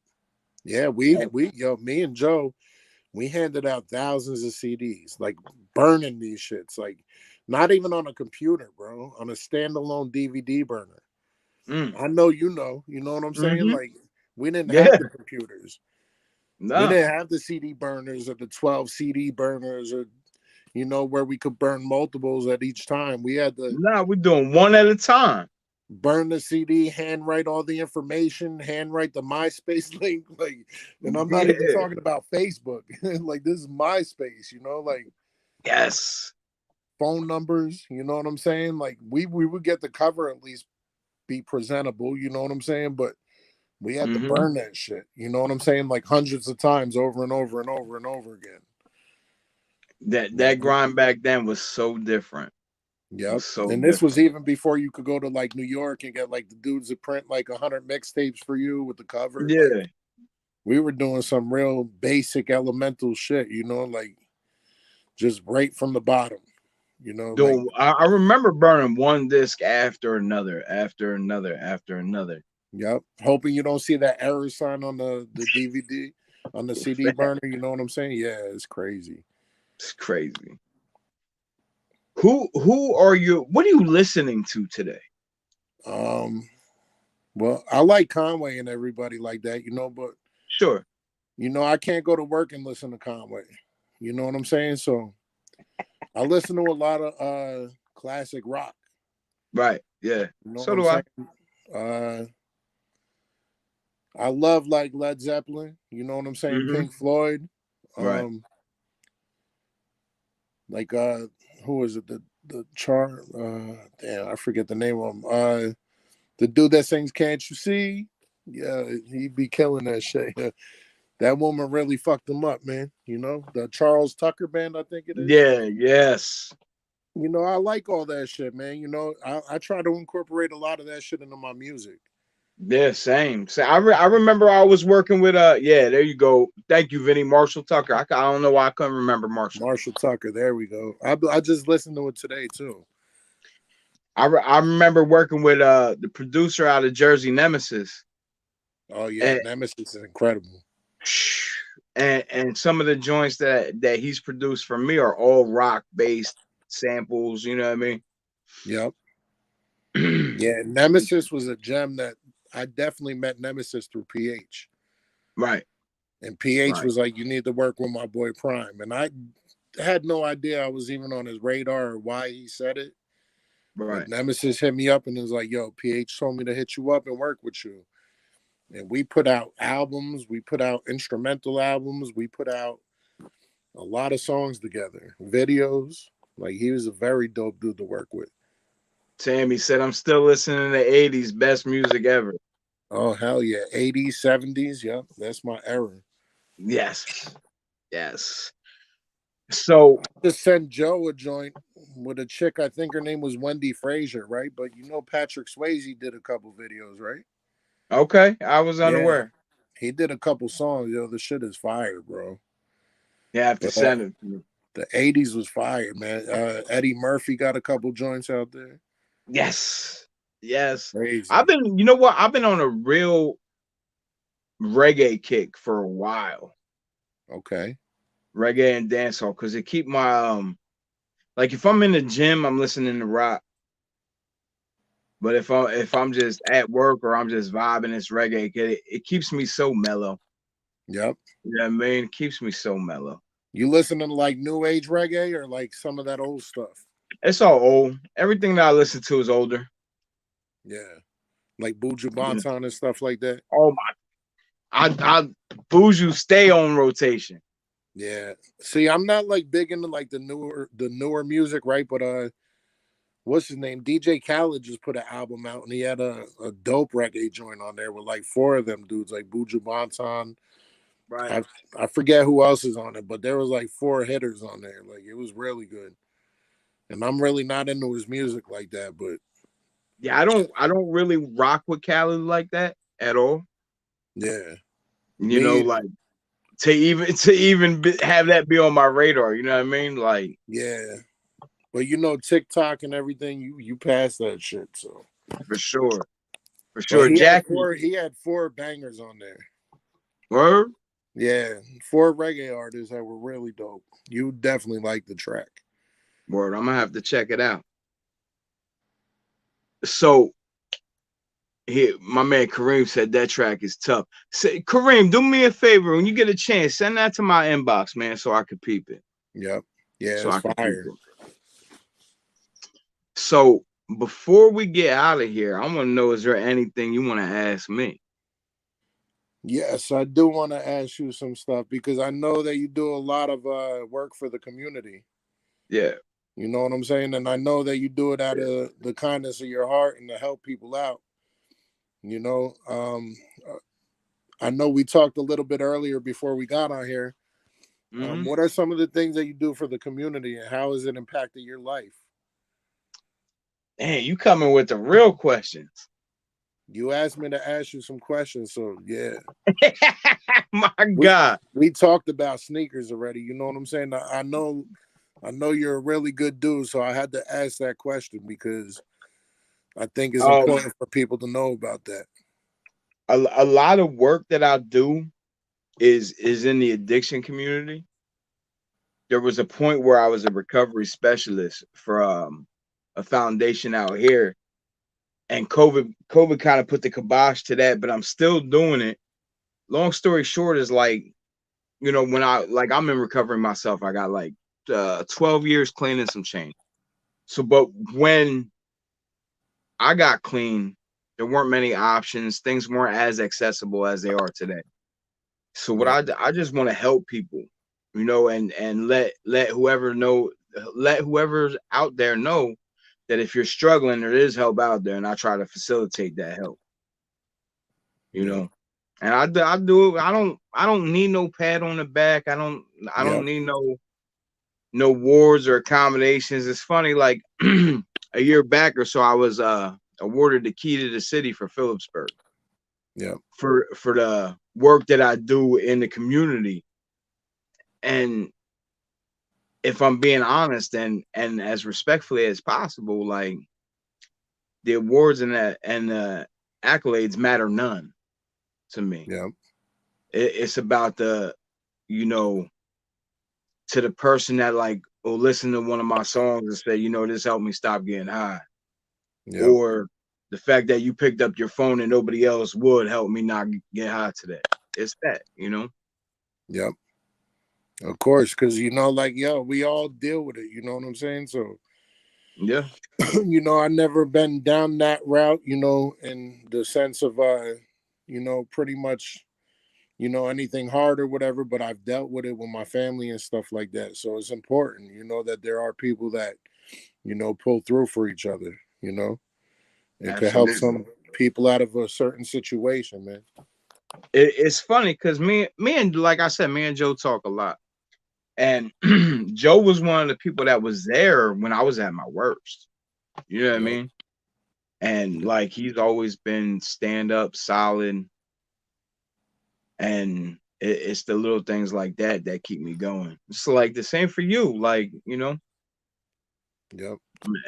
Speaker 2: Yeah,
Speaker 1: And
Speaker 2: me and Joe, we handed out thousands of CDs, like burning these shits, like not even on a computer, bro, on a standalone DVD burner.
Speaker 1: mm,
Speaker 2: I you know what I'm saying?
Speaker 1: hmm
Speaker 2: Like we didn't have
Speaker 1: yeah,
Speaker 2: the computers. We
Speaker 1: no,
Speaker 2: didn't have the CD burners or the 12 CD burners or you know where we could burn multiples at each time. We had to
Speaker 1: no, we're doing one at a time.
Speaker 2: burn the CD, handwrite all the information, handwrite the MySpace link, like, and I'm not even
Speaker 1: Yeah,
Speaker 2: talking about Facebook. Like this is MySpace, you know, like
Speaker 1: yes.
Speaker 2: phone numbers, you know what I'm saying? Like we would get the cover at least be presentable, you know what I'm saying? But we had to
Speaker 1: Hmm.
Speaker 2: burn that shit, you know what I'm saying? Like hundreds of times over and over and over and over again. You
Speaker 1: That
Speaker 2: know?
Speaker 1: grind back then was so different.
Speaker 2: Yep.
Speaker 1: Was so
Speaker 2: And this was
Speaker 1: different.
Speaker 2: even before you could go to like New York and get like the dudes that print like 100 mixtapes for you with the cover. Like
Speaker 1: Yeah.
Speaker 2: we were doing some real basic elemental shit, you know, like just right from the bottom, you know, like,
Speaker 1: Doing, I remember burning one disc after another, after another, after another.
Speaker 2: yep. Hoping you don't see that error sign on the DVD, on the CD burner, you know what I'm saying? Yeah, it's crazy.
Speaker 1: It's crazy. Who are you? What are you listening to today?
Speaker 2: Um, well, I like Conway and everybody like that, you know, but
Speaker 1: Sure.
Speaker 2: you know, I can't go to work and listen to Conway. You know what I'm saying? So I listen to a lot of classic rock.
Speaker 1: Right. Yeah.
Speaker 2: You know what
Speaker 1: So
Speaker 2: I'm
Speaker 1: do I.
Speaker 2: saying? Uh I love like Led Zeppelin, you know what I'm saying?
Speaker 1: Hmm.
Speaker 2: Pink Floyd.
Speaker 1: Right.
Speaker 2: Um like who is it? The char damn, I forget the name of him. The dude that sings Can't You See? Yeah, he be killing that shit. That woman really fucked him up, man. You know, the Charles Tucker band, I think it is.
Speaker 1: Yeah. Yes.
Speaker 2: You know, I like all that shit, man. You know, I try to incorporate a lot of that shit into my music.
Speaker 1: Yeah. Same. So I remember I was working with yeah. There you go. Thank you, Vinny Marshall Tucker. I don't know why I couldn't remember Marshall.
Speaker 2: Marshall Tucker, there we go. I just listened to it today too.
Speaker 1: I remember working with the producer out of Jersey, Nemesis,
Speaker 2: Oh yeah,
Speaker 1: and
Speaker 2: Nemesis is incredible.
Speaker 1: and some of the joints that he's produced for me are all rock based samples. You know what I mean?
Speaker 2: Yep. Yeah, Nemesis was a gem that I definitely met Nemesis through PH.
Speaker 1: Right,
Speaker 2: And PH
Speaker 1: right,
Speaker 2: was like, you need to work with my boy Pryme. And I had no idea I was even on his radar or why he said it. But
Speaker 1: right.
Speaker 2: Nemesis hit me up and was like, yo, PH told me to hit you up and work with you. And we put out albums, we put out instrumental albums, we put out a lot of songs together, videos. Like he was a very dope dude to work with.
Speaker 1: Tammy said, "I'm still listening to '80s best music ever."
Speaker 2: Oh hell yeah. 80s, 70s. Yep. That's my era.
Speaker 1: Yes, yes. So
Speaker 2: Just sent Joe a joint with a chick. I think her name was Wendy Frazier, right? But you know Patrick Swayze did a couple videos, right?
Speaker 1: okay, I was
Speaker 2: Yeah.
Speaker 1: unaware.
Speaker 2: He did a couple songs. Yo, the shit is fire, bro.
Speaker 1: You have to
Speaker 2: But
Speaker 1: send it to me.
Speaker 2: the 80s was fire, man. Eddie Murphy got a couple joints out there.
Speaker 1: Yes, yes.
Speaker 2: Crazy.
Speaker 1: I've been, you know what? I've been on a real reggae kick for a while.
Speaker 2: Okay.
Speaker 1: Reggae and dancehall, because it keep my like if I'm in the gym, I'm listening to rock. But if I'm just at work or I'm just vibing, it's reggae. It keeps me so mellow.
Speaker 2: Yep.
Speaker 1: You know what I mean? It keeps me so mellow.
Speaker 2: You listening to like new age reggae or like some of that old stuff?
Speaker 1: It's all old. Everything that I listen to is older.
Speaker 2: Yeah. Like Buju
Speaker 1: Yeah.
Speaker 2: Banton and stuff like that.
Speaker 1: Oh my! I Buju stay on rotation.
Speaker 2: Yeah. See, I'm not like big into like the newer music, right? But what's his name? DJ Khaled just put an album out and he had a dope reggae joint on there with like four of them dudes, like Buju Banton.
Speaker 1: Right.
Speaker 2: I forget who else is on it, but there was like four hitters on there. Like it was really good. And I'm really not into his music like that, but
Speaker 1: Yeah, I don't really rock with Khaled like that at all.
Speaker 2: yeah,
Speaker 1: You know,
Speaker 2: me either.
Speaker 1: like to even have that be on my radar. You know what I mean? Like
Speaker 2: Yeah. But you know, TikTok and everything, you pass that shit. So,
Speaker 1: for sure, for
Speaker 2: but
Speaker 1: sure. Jackie,
Speaker 2: he had four bangers on there.
Speaker 1: word,
Speaker 2: Yeah, four reggae artists that were really dope. You definitely like the track.
Speaker 1: word. I'm gonna have to check it out. So here, my man Kareem said that track is tough. Say, Kareem, do me a favor when you get a chance, send that to my inbox, man, so I can peep it.
Speaker 2: Yep. Yeah,
Speaker 1: So
Speaker 2: it's
Speaker 1: I can peep
Speaker 2: fire.
Speaker 1: it. So before we get out of here, I want to know: is there anything you want to ask me?
Speaker 2: Yes, I do want to ask you some stuff because I know that you do a lot of work for the community.
Speaker 1: Yeah,
Speaker 2: You know what I'm saying? And I know that you do it out
Speaker 1: yeah.
Speaker 2: of the kindness of your heart and to help people out. You know, I know we talked a little bit earlier before we got on here.
Speaker 1: Mm-hmm.
Speaker 2: What are some of the things that you do for the community and how has it impacted your life?
Speaker 1: Man, you coming with the real questions.
Speaker 2: You asked me to ask you some questions, so yeah.
Speaker 1: My
Speaker 2: We
Speaker 1: God.
Speaker 2: we talked about sneakers already. You know what I'm saying? I know you're a really good dude, so I had to ask that question because I think it's
Speaker 1: Um,
Speaker 2: important for people to know about that.
Speaker 1: a lot of work that I do is in the addiction community. There was a point where I was a recovery specialist for a foundation out here, and COVID kind of put the kibosh to that, but I'm still doing it. Long story short is like, when I'm in recovery myself, I got like 12 years clean and some change. So, but when I got clean, there weren't many options. Things weren't as accessible as they are today. So what
Speaker 2: Yeah,
Speaker 1: I just want to help people, and let whoever's out there know that if you're struggling, there is help out there, and I try to facilitate that help. You
Speaker 2: yeah,
Speaker 1: know, and I do it. I don't need no pat on the back. I
Speaker 2: yeah.
Speaker 1: don't need no awards or accommodations. It's funny, like a year back or so, I was awarded the key to the city for Phillipsburg
Speaker 2: Yeah.
Speaker 1: for the work that I do in the community. And if I'm being honest and as respectfully as possible, like the awards and the accolades matter none to me.
Speaker 2: Yeah.
Speaker 1: It's about the, you know, to the person that like will listen to one of my songs and say, you know, this helped me stop getting high,
Speaker 2: Yeah.
Speaker 1: or the fact that you picked up your phone and nobody else would help me not get high today. It's that, you know.
Speaker 2: Yep. Of course, because like, yo, we all deal with it. You know what I'm saying? So,
Speaker 1: Yeah,
Speaker 2: I never been down that route. In the sense of, pretty much, anything hard or whatever. But I've dealt with it with my family and stuff like that. So it's important, that there are people that, pull through for each other. It could help
Speaker 1: absolutely.
Speaker 2: some people out of a certain situation, man.
Speaker 1: It's funny because me and like I said, me and Joe talk a lot. And Joe was one of the people that was there when I was at my worst. You know what I
Speaker 2: Yep.
Speaker 1: mean? And like he's always been stand up, solid, and it's the little things like that that keep me going. It's like the same for you, like you know,
Speaker 2: Yep.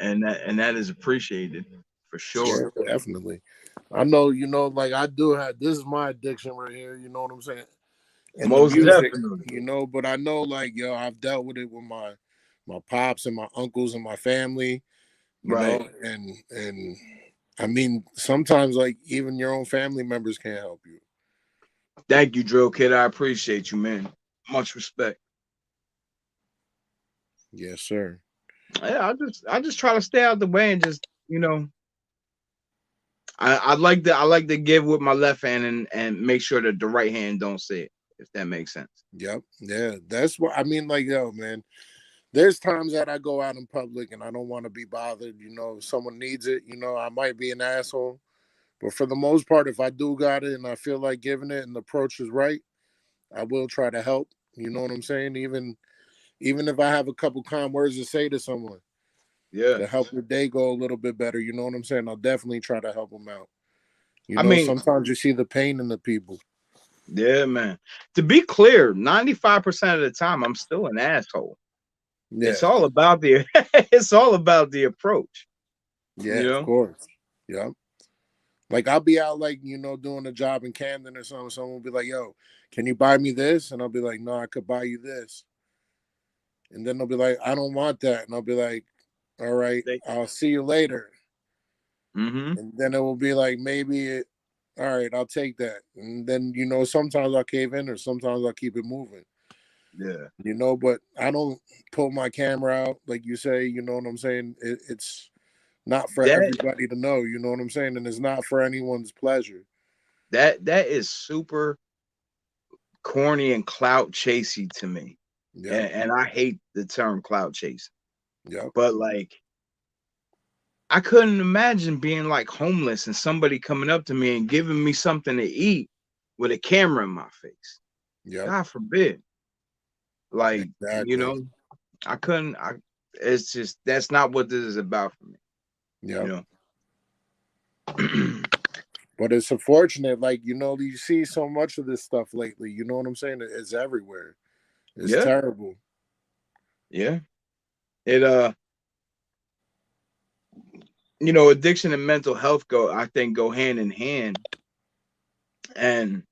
Speaker 1: and that is appreciated for
Speaker 2: Yeah,
Speaker 1: sure.
Speaker 2: definitely. I know, like I do have this is my addiction right here, you know what I'm saying? And the
Speaker 1: Most
Speaker 2: music,
Speaker 1: definitely,
Speaker 2: but I know like I've dealt with it with my pops and my uncles and my family,
Speaker 1: right.
Speaker 2: and I mean sometimes like even your own family members can't help you.
Speaker 1: Thank you, Drill Kid. I appreciate you, man. Much respect.
Speaker 2: Yes, sir.
Speaker 1: Yeah, I just try to stay out the way and just I like to give with my left hand and make sure that the right hand don't say it, if that makes sense.
Speaker 2: Yep. Yeah. That's what I mean, like, yo, man. There's times that I go out in public and I don't want to be bothered, if someone needs it, I might be an asshole. But for the most part, if I do got it and I feel like giving it and the approach is right, I will try to help. You know what I'm saying? Even if I have a couple kind words to say to someone
Speaker 1: Yeah.
Speaker 2: to help their day go a little bit better, you know what I'm saying? I'll definitely try to help them out.
Speaker 1: I mean,
Speaker 2: Sometimes you see the pain in the people.
Speaker 1: yeah, man. To be clear, 95% of the time I'm still an asshole.
Speaker 2: Yeah,
Speaker 1: It's all about the it's all about the approach,
Speaker 2: yeah,
Speaker 1: you
Speaker 2: of
Speaker 1: know?
Speaker 2: course. Yeah. Like I'll be out like, doing a job in Camden or something. Someone will be like, yo, can you buy me this? And I'll be like, no, I could buy you this. And then they'll be like, I don't want that. And I'll be like, all right,
Speaker 1: They,
Speaker 2: I'll see you later.
Speaker 1: mm-hmm.
Speaker 2: And then it will be like, all right, I'll take that. And then, sometimes I'll cave in or sometimes I'll keep it moving,
Speaker 1: Yeah.
Speaker 2: but I don't pull my camera out, like you say, you know what I'm saying? It's not for
Speaker 1: That
Speaker 2: everybody to know, you know what I'm saying? And it's not for anyone's pleasure.
Speaker 1: that is super corny and clout chasey to me.
Speaker 2: Yep.
Speaker 1: And I hate the term clout chasing.
Speaker 2: Yep.
Speaker 1: But like I couldn't imagine being like homeless and somebody coming up to me and giving me something to eat with a camera in my face.
Speaker 2: Yep.
Speaker 1: God forbid. Like,
Speaker 2: Exactly.
Speaker 1: I couldn't it's just that's not what this is about for me, you
Speaker 2: Yep.
Speaker 1: know.
Speaker 2: But it's unfortunate, like, you see so much of this stuff lately, you know what I'm saying? It's everywhere. It's
Speaker 1: Yeah,
Speaker 2: terrible.
Speaker 1: yeah. It addiction and mental health I think go hand in hand. And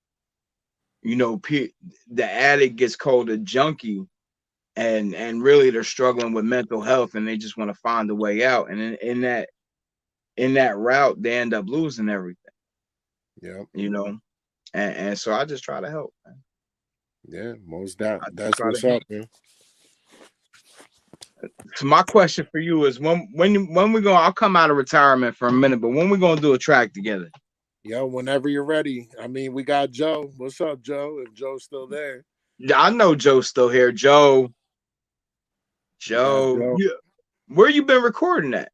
Speaker 1: the addict gets called a junkie, and really they're struggling with mental health and they just want to find a way out. And in that route, they end up losing everything,
Speaker 2: Yep.
Speaker 1: you know. And so I just try to help, man.
Speaker 2: Yeah, most doubt.
Speaker 1: I just
Speaker 2: That's
Speaker 1: try to
Speaker 2: what's
Speaker 1: help.
Speaker 2: up, man.
Speaker 1: So my question for you is when we go, I'll come out of retirement for a minute, but when we gonna do a track together?
Speaker 2: Yo, whenever you're ready. I mean, we got Joe. What's up, Joe? If Joe's still there.
Speaker 1: Yeah, I know Joe's still here. Joe,
Speaker 2: We got
Speaker 1: Joe,
Speaker 2: Joe.
Speaker 1: yeah. Where you been recording at?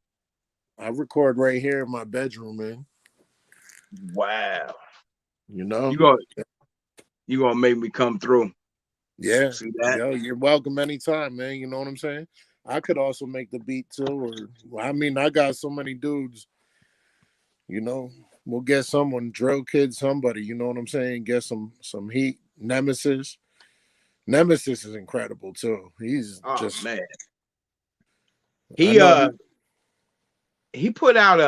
Speaker 2: I record right here in my bedroom, man.
Speaker 1: Wow.
Speaker 2: You know?
Speaker 1: You gonna you gonna make me come through.
Speaker 2: Yeah.
Speaker 1: See that?
Speaker 2: Yo, you're welcome anytime, man. You know what I'm saying? I could also make the beat too, I mean, I got so many dudes, you know. We'll get someone, drill kid, somebody, you know what I'm saying? Get some heat. Nemesis. Nemesis is incredible too. He's
Speaker 1: Oh
Speaker 2: just
Speaker 1: man.
Speaker 2: I
Speaker 1: He
Speaker 2: know he
Speaker 1: he put out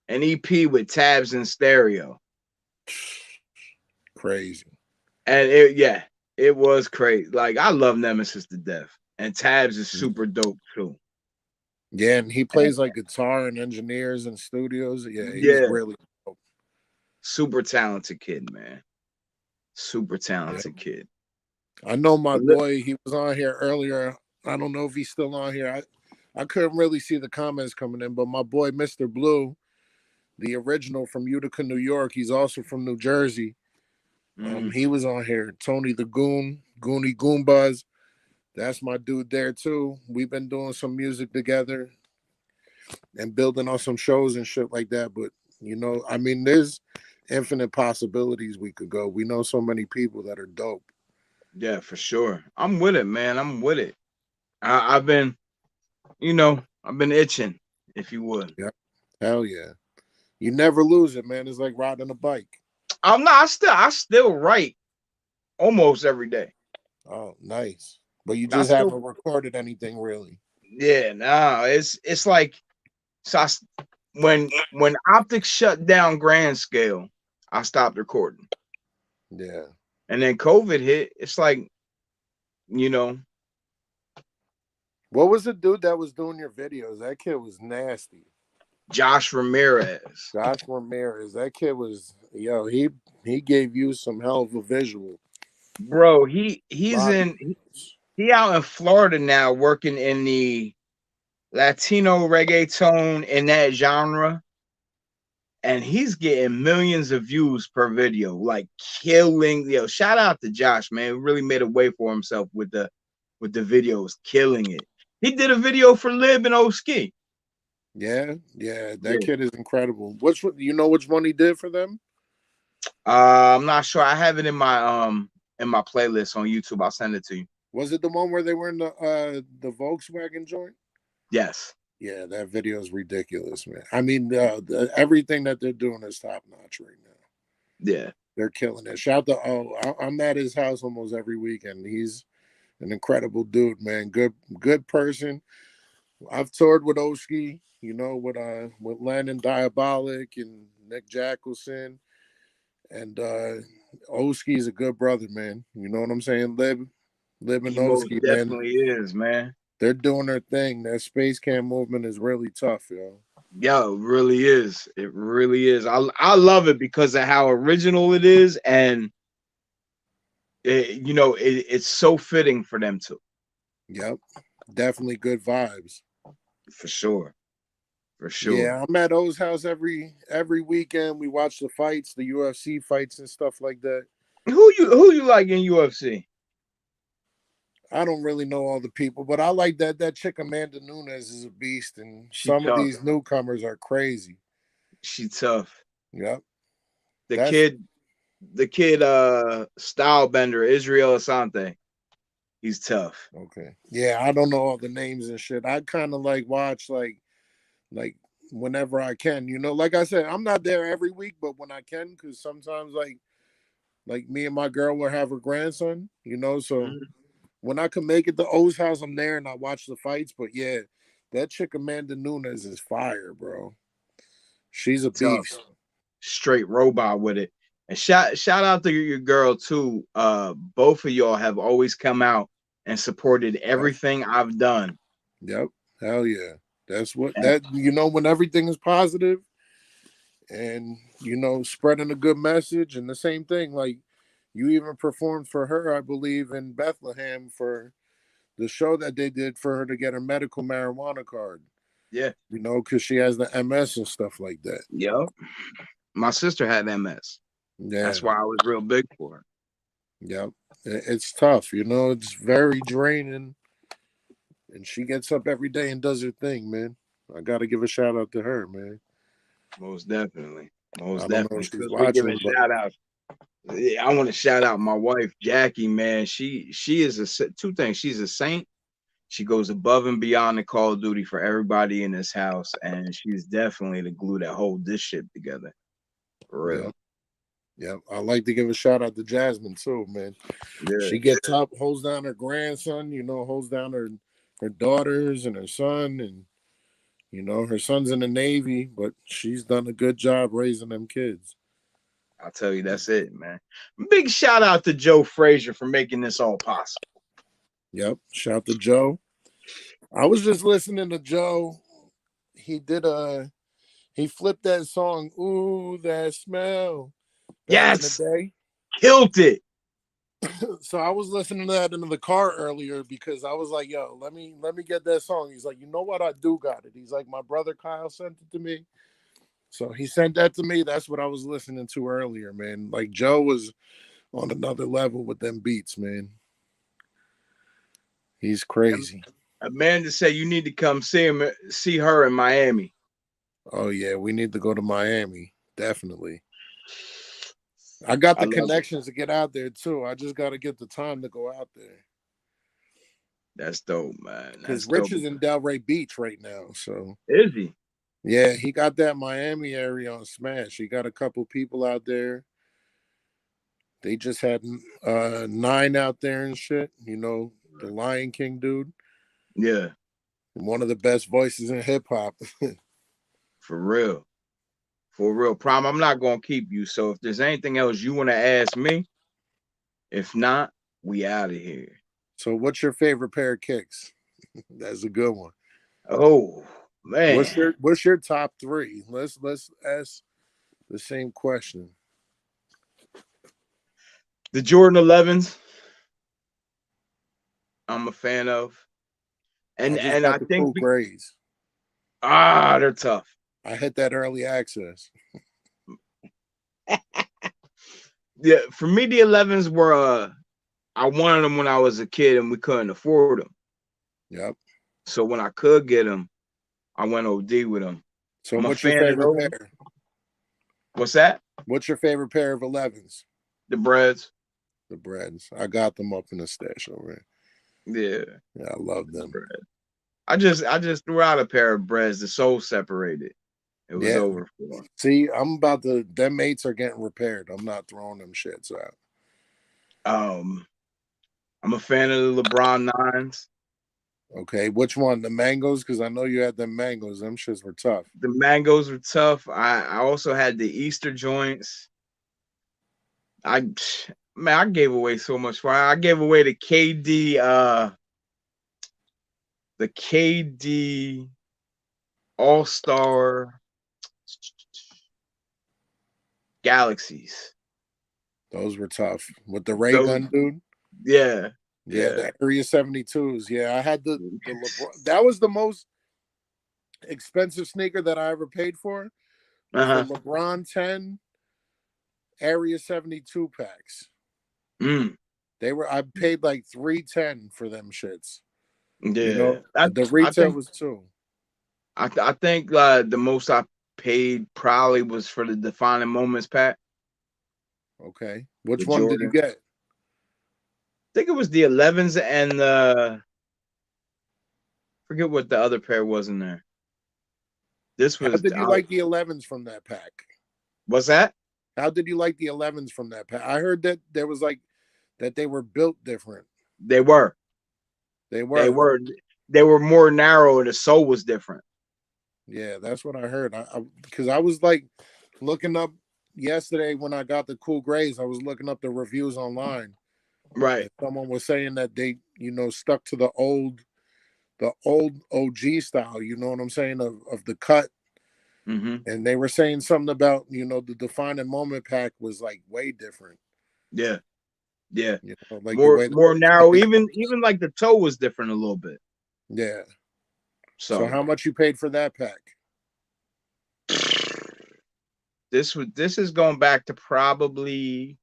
Speaker 1: an EP with Tabs in stereo.
Speaker 2: Crazy.
Speaker 1: And it was crazy. Like I love Nemesis to death. And Tabs is super dope too.
Speaker 2: Yeah, and he
Speaker 1: And,
Speaker 2: plays like guitar and engineers and studios. Yeah, he's
Speaker 1: yeah,
Speaker 2: really dope.
Speaker 1: super talented kid, man. Super
Speaker 2: Yeah.
Speaker 1: talented kid.
Speaker 2: I know my boy, he was on here earlier. I don't know if he's still on here. I couldn't really see the comments coming in, but my boy, Mr. Blue, the original from Utica, New York, he's also from New Jersey. He was on here. Tony the Goon, Goonie Goombuzz. That's my dude there too. We've been doing some music together and building on some shows and shit like that. But you know, I mean, there's infinite possibilities we could go. We know so many people that are dope.
Speaker 1: Yeah, for sure. I'm with it, man. I'm with it. I've been, I've been itching, if you would.
Speaker 2: Yeah. Hell yeah. You never lose it, man. It's like riding a bike.
Speaker 1: I'm not. I still write almost every day.
Speaker 2: Oh, nice. But you
Speaker 1: I
Speaker 2: just
Speaker 1: still,
Speaker 2: haven't recorded anything really.
Speaker 1: yeah. Nah, it's like so. When Optics shut down Grand Scale, I stopped recording,
Speaker 2: Yeah.
Speaker 1: and then COVID hit. It's like, you know,
Speaker 2: What was the dude that was doing your videos? That kid was nasty.
Speaker 1: Josh Ramirez,
Speaker 2: Josh Ramirez. That kid was he gave you some hell of a visual.
Speaker 1: bro. He's
Speaker 2: Body.
Speaker 1: he out in Florida now, working in the Latino reggaeton in that genre. And he's getting millions of views per video, like killing. Shout out to Josh, man. He really made a way for himself with the videos, killing it. He did a video for Lib and Oski.
Speaker 2: Yeah, that kid is incredible. Which one, you know which one he did for them?
Speaker 1: I'm not sure. I have it in my playlist on YouTube. I'll send it to you.
Speaker 2: Was it the one where they were in the Volkswagen joint?
Speaker 1: Yes.
Speaker 2: Yeah, that video is ridiculous, man. I mean, everything that they're doing is top notch right now.
Speaker 1: Yeah.
Speaker 2: They're killing it. Shout to I'm at his house almost every weekend. He's an incredible dude, man. Good person. I've toured with Oski, with Landon Diabolic and Nick Jackelson. And Oski's a good brother, man. You know what I'm saying? Lib and
Speaker 1: He most
Speaker 2: Oski, man.
Speaker 1: definitely is, man.
Speaker 2: They're doing their thing. That space cam movement is really tough, yo.
Speaker 1: Yo, it really is. It really is. I love it because of how original it is, and it's so fitting for them too.
Speaker 2: Yep. Definitely good vibes.
Speaker 1: For sure. For sure.
Speaker 2: Yeah, I'm at O's house every weekend. We watch the fights, the UFC fights and stuff like that.
Speaker 1: Who you like in UFC?
Speaker 2: I don't really know all the people, but I like that chick Amanda Nunes is a beast, and
Speaker 1: She
Speaker 2: some
Speaker 1: tough.
Speaker 2: of these newcomers are crazy.
Speaker 1: She tough.
Speaker 2: Yep.
Speaker 1: The kid Stylebender, Israel Asante. He's tough.
Speaker 2: Okay. Yeah, I don't know all the names and shit. I kind of like watch like whenever I can. Like I said, I'm not there every week, but when I can, because sometimes like me and my girl will have her grandson, so when I can make it to O's house, I'm there and I watch the fights. But yeah, that chick Amanda Nunes is fire, bro. She's a beast.
Speaker 1: Straight robot with it. And shout out to your girl too. Both of y'all have always come out and supported everything I've done.
Speaker 2: Yep. Hell yeah. That's what when everything is positive and spreading a good message, and the same thing, like you even performed for her, I believe, in Bethlehem for the show that they did for her to get her medical marijuana card.
Speaker 1: Yeah.
Speaker 2: Because she has the MS and stuff like that.
Speaker 1: Yep. My sister had MS.
Speaker 2: Yeah.
Speaker 1: That's why I was real big for her.
Speaker 2: Yep. It's tough, it's very draining. And she gets up every day and does her thing, man. I got to give a shout out to her, man.
Speaker 1: Most definitely.
Speaker 2: Most definitely. She's
Speaker 1: We're giving
Speaker 2: watching,
Speaker 1: shout out. I want to shout out my wife, Jackie, man. She is two things. She's a saint. She goes above and beyond the call of duty for everybody in this house. And she's definitely the glue that hold this shit together. For real.
Speaker 2: Yeah. I like to give a shout out to Jasmine too, man. Yeah. She gets up, holds down her grandson, holds down her daughters and her son, and You know, her son's in the Navy, but she's done a good job raising them kids.
Speaker 1: I'll tell you, that's it, man. Big shout out to Joe Frazier for making this all possible.
Speaker 2: Yep. Shout to Joe. I was just listening to Joe. He flipped that song, Ooh, That Smell, back in the
Speaker 1: Yes,
Speaker 2: day.
Speaker 1: killed it.
Speaker 2: So I was listening to that in the car earlier because I was like, yo, let me get that song. He's like, you know what? I do got it. He's like, my brother Kyle sent it to me. So he sent that to me. That's what I was listening to earlier, man. Like Joe was on another level with them beats, man. He's crazy.
Speaker 1: Amanda said you need to come see her in Miami.
Speaker 2: Oh yeah, we need to go to Miami. Definitely. I got
Speaker 1: I
Speaker 2: the
Speaker 1: love it.
Speaker 2: connections to get out there too. I just got to get the time to go out there.
Speaker 1: That's dope, man.
Speaker 2: Because
Speaker 1: That's dope.
Speaker 2: Rich is in Delray Beach right now. So
Speaker 1: Is he?
Speaker 2: yeah, he got that Miami area on Smash. He got a couple people out there. They just had 9 out there and shit. You know, the Lion King dude.
Speaker 1: Yeah,
Speaker 2: One of the best voices in hip hop.
Speaker 1: for real. For real. Pryme, I'm not going to keep you. So if there's anything else you want to ask me, if not, we out of here.
Speaker 2: So what's your favorite pair of kicks? That's a good one.
Speaker 1: Oh, man.
Speaker 2: What's your top 3? Let's ask the same question.
Speaker 1: The Jordan 11s, I'm a fan of.
Speaker 2: I just
Speaker 1: And I
Speaker 2: got the
Speaker 1: think,
Speaker 2: cool grays.
Speaker 1: they're tough.
Speaker 2: I hit that early access.
Speaker 1: Yeah, for me, the 11s were, I wanted them when I was a kid and we couldn't afford them.
Speaker 2: Yep.
Speaker 1: So when I could get them, I went OD with them.
Speaker 2: So
Speaker 1: I'm a
Speaker 2: what's your
Speaker 1: fan of
Speaker 2: favorite
Speaker 1: those.
Speaker 2: pair?
Speaker 1: What's that?
Speaker 2: What's your favorite pair of 11s?
Speaker 1: The breads.
Speaker 2: The breads. I got them up in the stash over
Speaker 1: Yeah.
Speaker 2: here. Yeah, I love them.
Speaker 1: Bread. I just threw out a pair of breads. The sole separated. It was
Speaker 2: Yeah.
Speaker 1: over for.
Speaker 2: See, I'm about to. Them mates are getting repaired. I'm not throwing them shits out.
Speaker 1: I'm a fan of the LeBron 9s.
Speaker 2: Okay, which one? The mangoes? Because I know you had them mangoes. Them shits were tough.
Speaker 1: The mangoes were tough. I also had the Easter joints. I gave away so much for. I gave away the KD All-Star Galaxies.
Speaker 2: Those were tough. With the ray
Speaker 1: Those,
Speaker 2: gun dude.
Speaker 1: yeah,
Speaker 2: Yeah,
Speaker 1: yeah.
Speaker 2: the Area 72s. Yeah, I had the LeBron. That was the most expensive sneaker that I ever paid for. Was the LeBron 10 Area 72 packs. They were. I paid like $310 for them shits.
Speaker 1: Yeah,
Speaker 2: You know, the
Speaker 1: I
Speaker 2: retail
Speaker 1: think
Speaker 2: was $2.
Speaker 1: I think the most I paid probably was for the Defining Moments pack.
Speaker 2: Okay, which
Speaker 1: The
Speaker 2: one did you
Speaker 1: Jordan.
Speaker 2: get?
Speaker 1: I think it was the 11s and forget what the other pair was in there. This
Speaker 2: How
Speaker 1: was
Speaker 2: did you like the 11s from that pack?
Speaker 1: what's that?
Speaker 2: How did you like the 11s from that pack? I heard that there was like that they were built different.
Speaker 1: They were.
Speaker 2: They
Speaker 1: They
Speaker 2: were.
Speaker 1: were. They were more narrow and the sole was different.
Speaker 2: Yeah, that's what I heard. Because I was like looking up yesterday when I got the cool grays. I was looking up the reviews online.
Speaker 1: Right.
Speaker 2: And someone was saying that they, stuck to the old OG style. You know what I'm saying of the cut.
Speaker 1: Mm-hmm.
Speaker 2: And they were saying something about the Defining Moment pack was like way different.
Speaker 1: Yeah. Yeah.
Speaker 2: Like the
Speaker 1: More
Speaker 2: way.
Speaker 1: narrow. Even like the toe was different a little bit.
Speaker 2: Yeah. So
Speaker 1: So
Speaker 2: how much you paid for that pack?
Speaker 1: this is going back to probably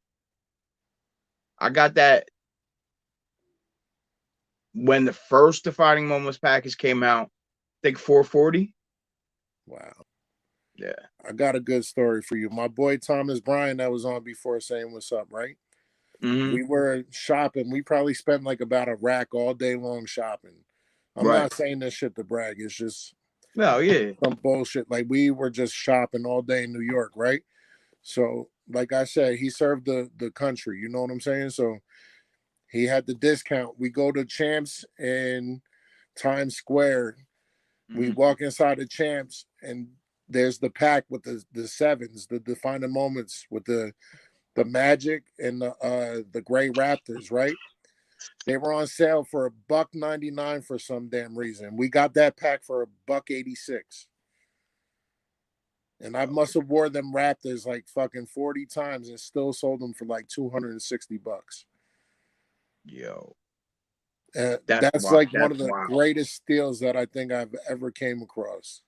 Speaker 1: I got that when the first Defining Moments package came out. I think $440.
Speaker 2: Wow.
Speaker 1: Yeah.
Speaker 2: I got a good story for you. My boy Thomas Bryan that was on before saying what's up, right?
Speaker 1: Mm-hmm.
Speaker 2: We were shopping. We probably spent like about a rack all day long shopping. I'm
Speaker 1: Right.
Speaker 2: not saying this shit to brag. It's just
Speaker 1: yeah.
Speaker 2: some bullshit. Like we were just shopping all day in New York, right? So, like I said, he served the country. You know what I'm saying? So he had the discount. We go to Champs in Times Square. We walk inside the Champs, and there's the pack with the sevens, the defining moments with the Magic and the Gray Raptors, right? They were on sale for $1.99 for some damn reason. We got that pack for $1.86. And I must have wore them Raptors like fucking 40 times and still sold them for like $260.
Speaker 1: Yo,
Speaker 2: That's like one
Speaker 1: that's
Speaker 2: of the
Speaker 1: wild.
Speaker 2: greatest steals that I think I've ever came across.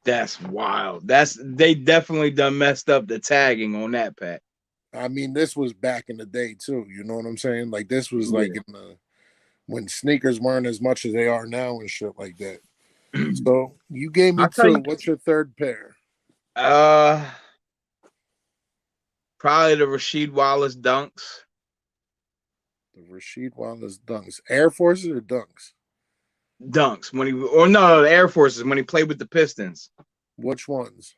Speaker 1: That's wild. They definitely done messed up the tagging on that pack.
Speaker 2: I mean, this was back in the day too. You know what I'm saying? Like this was like in the when sneakers weren't as much as they are now and shit like that. So you gave me
Speaker 1: I'll tell
Speaker 2: two.
Speaker 1: you,
Speaker 2: What's your third pair?
Speaker 1: probably the Rasheed Wallace Dunks.
Speaker 2: The Rasheed Wallace Dunks. Air Forces or Dunks?
Speaker 1: Dunks when no, the Air Forces when he played with the Pistons.
Speaker 2: Which ones?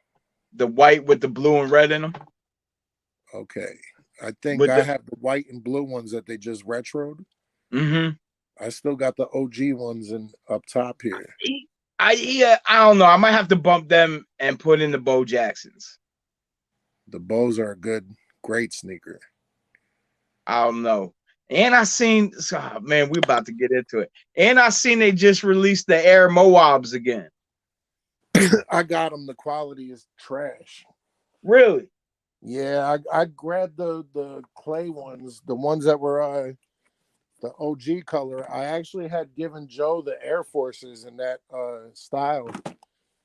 Speaker 1: The white with the blue and red in them.
Speaker 2: Okay. I think
Speaker 1: With
Speaker 2: I
Speaker 1: the
Speaker 2: have the white and blue ones that they just retroed.
Speaker 1: mm-hmm.
Speaker 2: I still got the OG ones in up top here.
Speaker 1: I don't know. I might have to bump them and put in the Bo Jacksons.
Speaker 2: The Bows are a great sneaker.
Speaker 1: I don't know. And I seen, man, we about to get into it. And I seen they just released the Air Moabs again.
Speaker 2: I got them. The quality is trash.
Speaker 1: Really?
Speaker 2: Yeah, I grabbed the clay ones, the ones that were the OG color. I actually had given Joe the Air Forces in that style,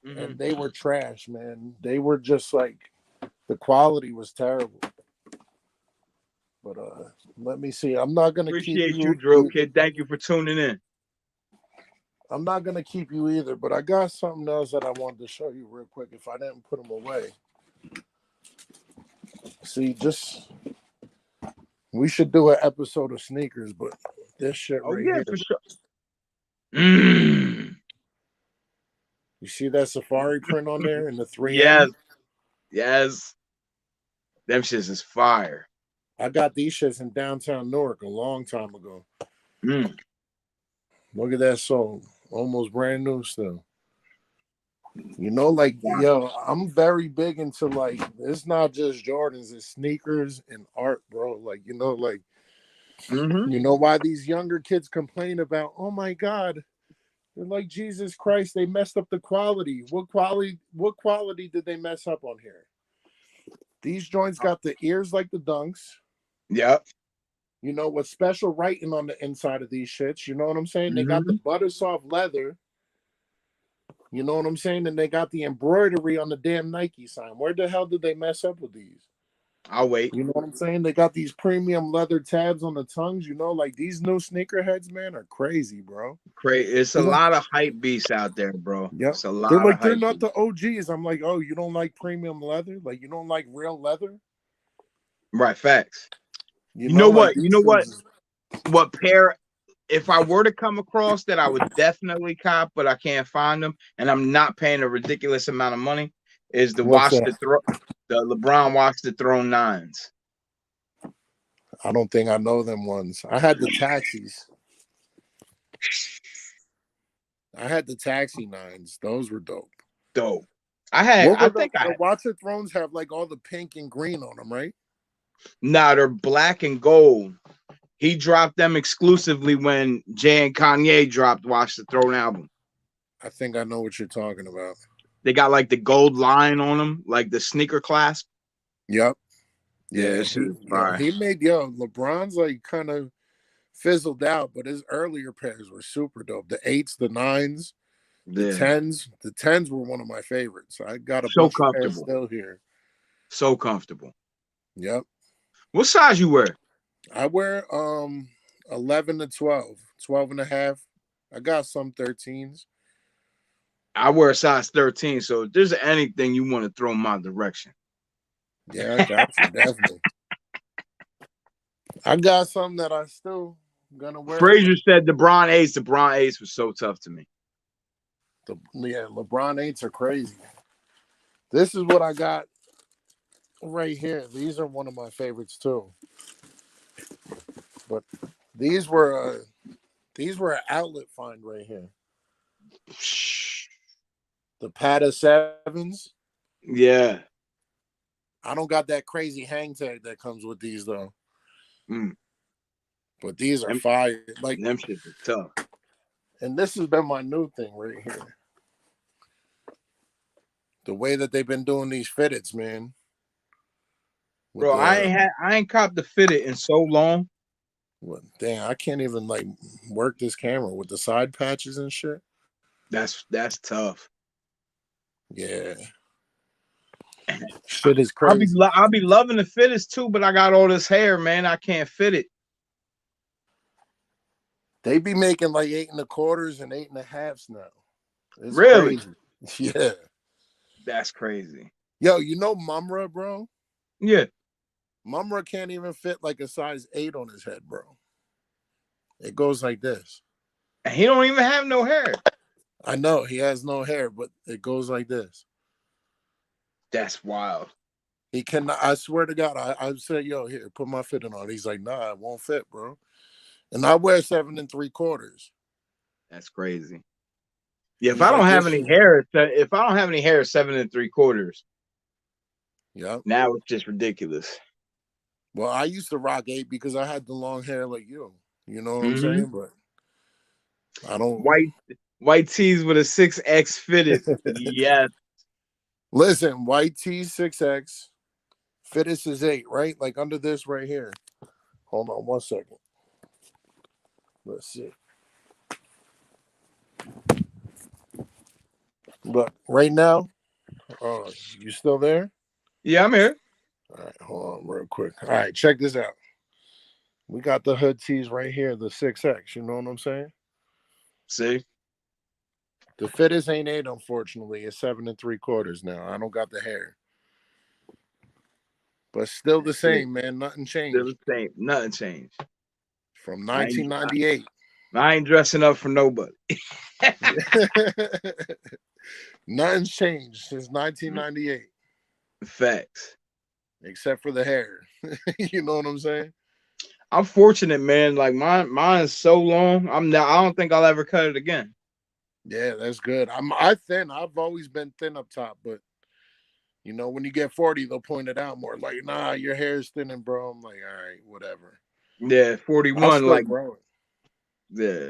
Speaker 2: and they were trash, man. They were just like the quality was terrible. But let me see. I'm not gonna
Speaker 1: Appreciate
Speaker 2: keep
Speaker 1: you, Drill Kid. Thank you for tuning in.
Speaker 2: I'm not gonna keep you either, but I got something else that I wanted to show you real quick if I didn't put them away. See, we should do an episode of sneakers, but this shit right here.
Speaker 1: For sure. Mm.
Speaker 2: You see that safari print on there in the 3M?
Speaker 1: Yes. Them shits is fire.
Speaker 2: I got these shits in downtown Newark a long time ago. Look at that sole. Almost brand new still. You know, like, yo, I'm very big into, like, it's not just Jordans, it's sneakers and art, bro. Like, you know, like, you know why these younger kids complain about, oh my God, they're like, Jesus Christ, they messed up the quality. What quality did they mess up on here? These joints got the ears like the Dunks.
Speaker 1: Yep.
Speaker 2: You know, with special writing on the inside of these shits. You know what I'm saying? They got the butter soft leather. You know what I'm saying? And they got the embroidery on the damn Nike sign. Where the hell did they mess up with these?
Speaker 1: I'll wait.
Speaker 2: You know what I'm saying? They got these premium leather tabs on the tongues. You know, like these new sneakerheads, man, are crazy, bro.
Speaker 1: It's a lot of hype beasts out there, bro.
Speaker 2: Yep.
Speaker 1: It's a lot
Speaker 2: they're like,
Speaker 1: of hype
Speaker 2: they're not the OGs. I'm like, oh, you don't like premium leather? Like, you don't like real leather?
Speaker 1: Right, facts.
Speaker 2: You know what?
Speaker 1: You know what? What pair? If I were to come across that, I would definitely cop, but I can't find them, and I'm not paying a ridiculous amount of money. Is the the LeBron Watch the Throne 9s?
Speaker 2: I don't think I know them ones. I had the taxis. I had the taxi 9s. Those were dope.
Speaker 1: Dope. I think
Speaker 2: the Watch of Thrones have like all the pink and green on them, right?
Speaker 1: Nah, they're black and gold. He dropped them exclusively when Jay and Kanye dropped Watch the Throne album.
Speaker 2: I think I know what you're talking about.
Speaker 1: They got like the gold line on them, like the sneaker clasp.
Speaker 2: Yep.
Speaker 1: Yeah,
Speaker 2: he made LeBron's like kind of fizzled out, but his earlier pairs were super dope. The 8s, the 9s, the 10s. The 10s were one of my favorites. I got a bunch of pairs still here.
Speaker 1: So comfortable.
Speaker 2: Yep.
Speaker 1: What size you wear?
Speaker 2: I wear 11 to 12, 12 and a half. I got some 13s.
Speaker 1: I wear a size 13, so if there's anything you want to throw in my direction.
Speaker 2: Yeah, I got you, definitely. I got something that I still gonna wear.
Speaker 1: Frazier said LeBron 8s. The LeBron 8s was so tough to me.
Speaker 2: LeBron 8s are crazy. This is what I got right here. These are one of my favorites too. But these were an outlet find right here. The Pata 7s.
Speaker 1: Yeah.
Speaker 2: I don't got that crazy hang tag that comes with these though. But these are fire. Like
Speaker 1: them shit is tough.
Speaker 2: And this has been my new thing right here. The way that they've been doing these fitteds, man.
Speaker 1: Bro, I ain't copped the fitted in so long.
Speaker 2: Damn, I can't even like work this camera with the side patches and shit.
Speaker 1: That's tough.
Speaker 2: Yeah. Shit is crazy.
Speaker 1: I'll be loving the fitteds too, but I got all this hair, man. I can't fit it.
Speaker 2: They be making like 8 1/4s and 8 1/2s now. It's
Speaker 1: really?
Speaker 2: Crazy. Yeah.
Speaker 1: That's crazy.
Speaker 2: Yo, you know Mumra, bro?
Speaker 1: Yeah.
Speaker 2: Mumra can't even fit like a size 8 on his head, bro. It goes like this.
Speaker 1: And he don't even have no hair.
Speaker 2: I know he has no hair, but it goes like this.
Speaker 1: That's wild.
Speaker 2: He cannot. I swear to God, I said, "Yo, here, put my fitting on." He's like, "Nah, it won't fit, bro." And I wear 7 3/4.
Speaker 1: That's crazy. Yeah, if I don't have any hair, 7 3/4.
Speaker 2: Yeah.
Speaker 1: Now it's just ridiculous.
Speaker 2: Well, I used to rock 8 because I had the long hair like you. You know what I'm saying? But I don't.
Speaker 1: White tees with a 6X fitted. Yes.
Speaker 2: Listen, white tee 6X, fittest is 8, right? Like under this right here. Hold on 1 second. Let's see. But right now, you still there?
Speaker 1: Yeah, I'm here.
Speaker 2: All right, hold on real quick. All right, check this out. We got the hood tees right here, the 6X. You know what I'm saying?
Speaker 1: See?
Speaker 2: The fittest ain't 8, unfortunately. It's 7 3/4 now. I don't got the hair. But still the same, man. Nothing changed.
Speaker 1: Still the same. Nothing changed.
Speaker 2: From 1998.
Speaker 1: I ain't dressing up for nobody.
Speaker 2: Nothing's changed since 1998.
Speaker 1: Facts.
Speaker 2: Except for the hair. You know what I'm saying?
Speaker 1: I'm fortunate, man. Like mine is so long. I don't think I'll ever cut it again.
Speaker 2: Yeah, that's good. I thin. I've always been thin up top, but you know, when you get 40, they'll point it out more. Like, nah, your hair's thinning, bro. I'm like, all right, whatever.
Speaker 1: Yeah, 41. Like,
Speaker 2: growing.
Speaker 1: Yeah.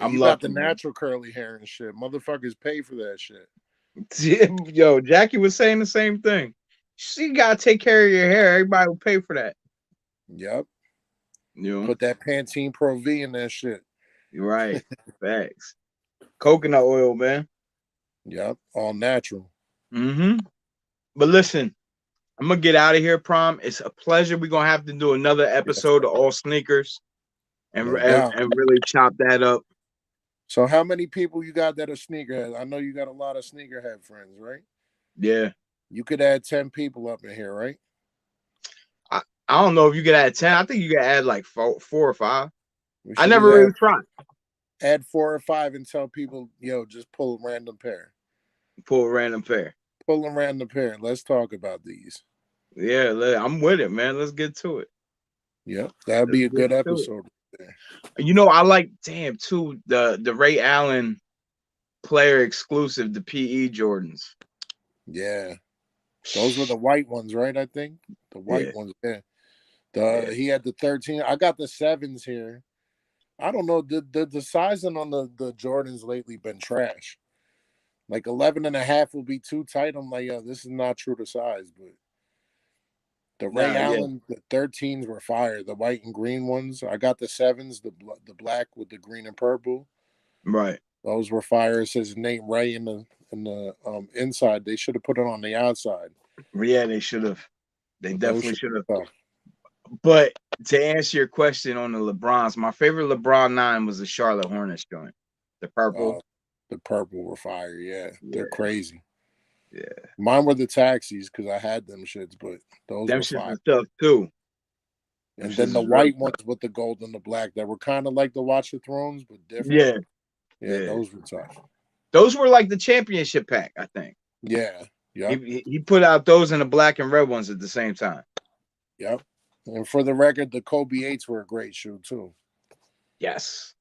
Speaker 2: You got the natural curly hair and shit. Motherfuckers pay for that shit.
Speaker 1: Yo, Jackie was saying the same thing. She gotta take care of your hair. Everybody will pay for that.
Speaker 2: Yep.
Speaker 1: You know?
Speaker 2: Put that Pantene Pro V in that shit.
Speaker 1: You're right. Facts. Coconut oil, man.
Speaker 2: Yep. All natural.
Speaker 1: But listen, I'm gonna get out of here, Pryme. It's a pleasure. We're gonna have to do another episode of All Sneakers and really chop that up.
Speaker 2: So how many people you got that are sneakerheads? I know you got a lot of sneakerhead friends, right?
Speaker 1: Yeah.
Speaker 2: You could add 10 people up in here, right?
Speaker 1: I don't know if you could add 10. I think you could add like four or five. I never really tried.
Speaker 2: Add 4 or 5 and tell people, yo, just pull a random pair.
Speaker 1: Pull a random pair.
Speaker 2: Pull a random pair. Let's talk about these.
Speaker 1: Yeah, I'm with it, man. Let's get to it.
Speaker 2: Yep, that'd be a good episode. There.
Speaker 1: You know, I like, too, the Ray Allen player exclusive, the PE Jordans.
Speaker 2: Yeah. Those were the white ones, right? I think the white ones. Yeah. He had the 13. I got the 7s here. I don't know. The sizing on the Jordans lately been trash. Like 11 and a half will be too tight. I'm like, yo, this is not true to size. But the Ray Allen, the 13s were fire. The white and green ones. I got the 7s, the black with the green and purple.
Speaker 1: Right.
Speaker 2: Those were fire. It says name Ray in the inside. They should have put it on the outside.
Speaker 1: Yeah, they should have. They definitely should have. But to answer your question on the LeBrons, my favorite LeBron 9 was the Charlotte Hornets joint. The purple.
Speaker 2: The purple were fire. Yeah. They're crazy.
Speaker 1: Yeah.
Speaker 2: Mine were the taxis because I had them shits, but those were fire.
Speaker 1: Stuff too.
Speaker 2: And then the white ones with the gold and the black that were kind of like the Watch the Thrones, but different. Yeah, those were tough.
Speaker 1: Those were like the championship pack, I think.
Speaker 2: Yeah. Yep.
Speaker 1: He put out those and the black and red ones at the same time.
Speaker 2: Yep. And for the record, the Peabody Eights were a great shoe too.
Speaker 1: Yes.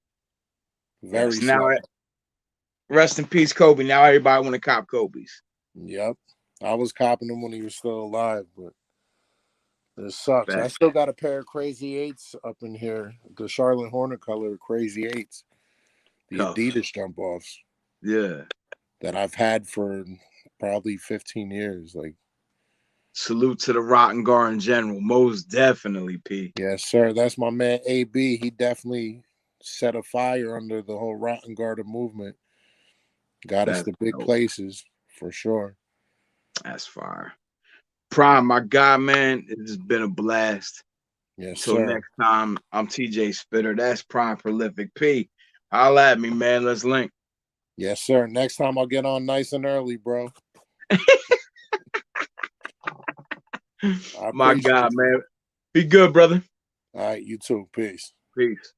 Speaker 2: Very slow.
Speaker 1: Rest in peace, Kobe. Now everybody want to cop Kobe's.
Speaker 2: Yep. I was copping him when he was still alive, but this sucks. I
Speaker 1: Fact.
Speaker 2: still got a pair of Crazy Eights up in here. The Charlotte Hornet color Crazy Eights. The
Speaker 1: Tough.
Speaker 2: Adidas jump offs.
Speaker 1: Yeah.
Speaker 2: That I've had for probably 15 years. Like,
Speaker 1: salute to the Rotten Garden General. Most definitely, P.
Speaker 2: Yes, sir. That's my man AB. He definitely set a fire under the whole Rotten Garden movement. Got us
Speaker 1: That's
Speaker 2: to big
Speaker 1: dope.
Speaker 2: places for sure.
Speaker 1: That's fire. Pryme, my guy, man, it has been a blast.
Speaker 2: Yes,
Speaker 1: Till
Speaker 2: sir.
Speaker 1: next time, I'm TJ Spitter. That's Pryme Prolifik P. Holla at me, man. Let's link.
Speaker 2: Yes, sir. Next time I'll get on nice and early, bro.
Speaker 1: My God,
Speaker 2: you.
Speaker 1: man. Be good, brother.
Speaker 2: All right, you too. Peace.
Speaker 1: Peace.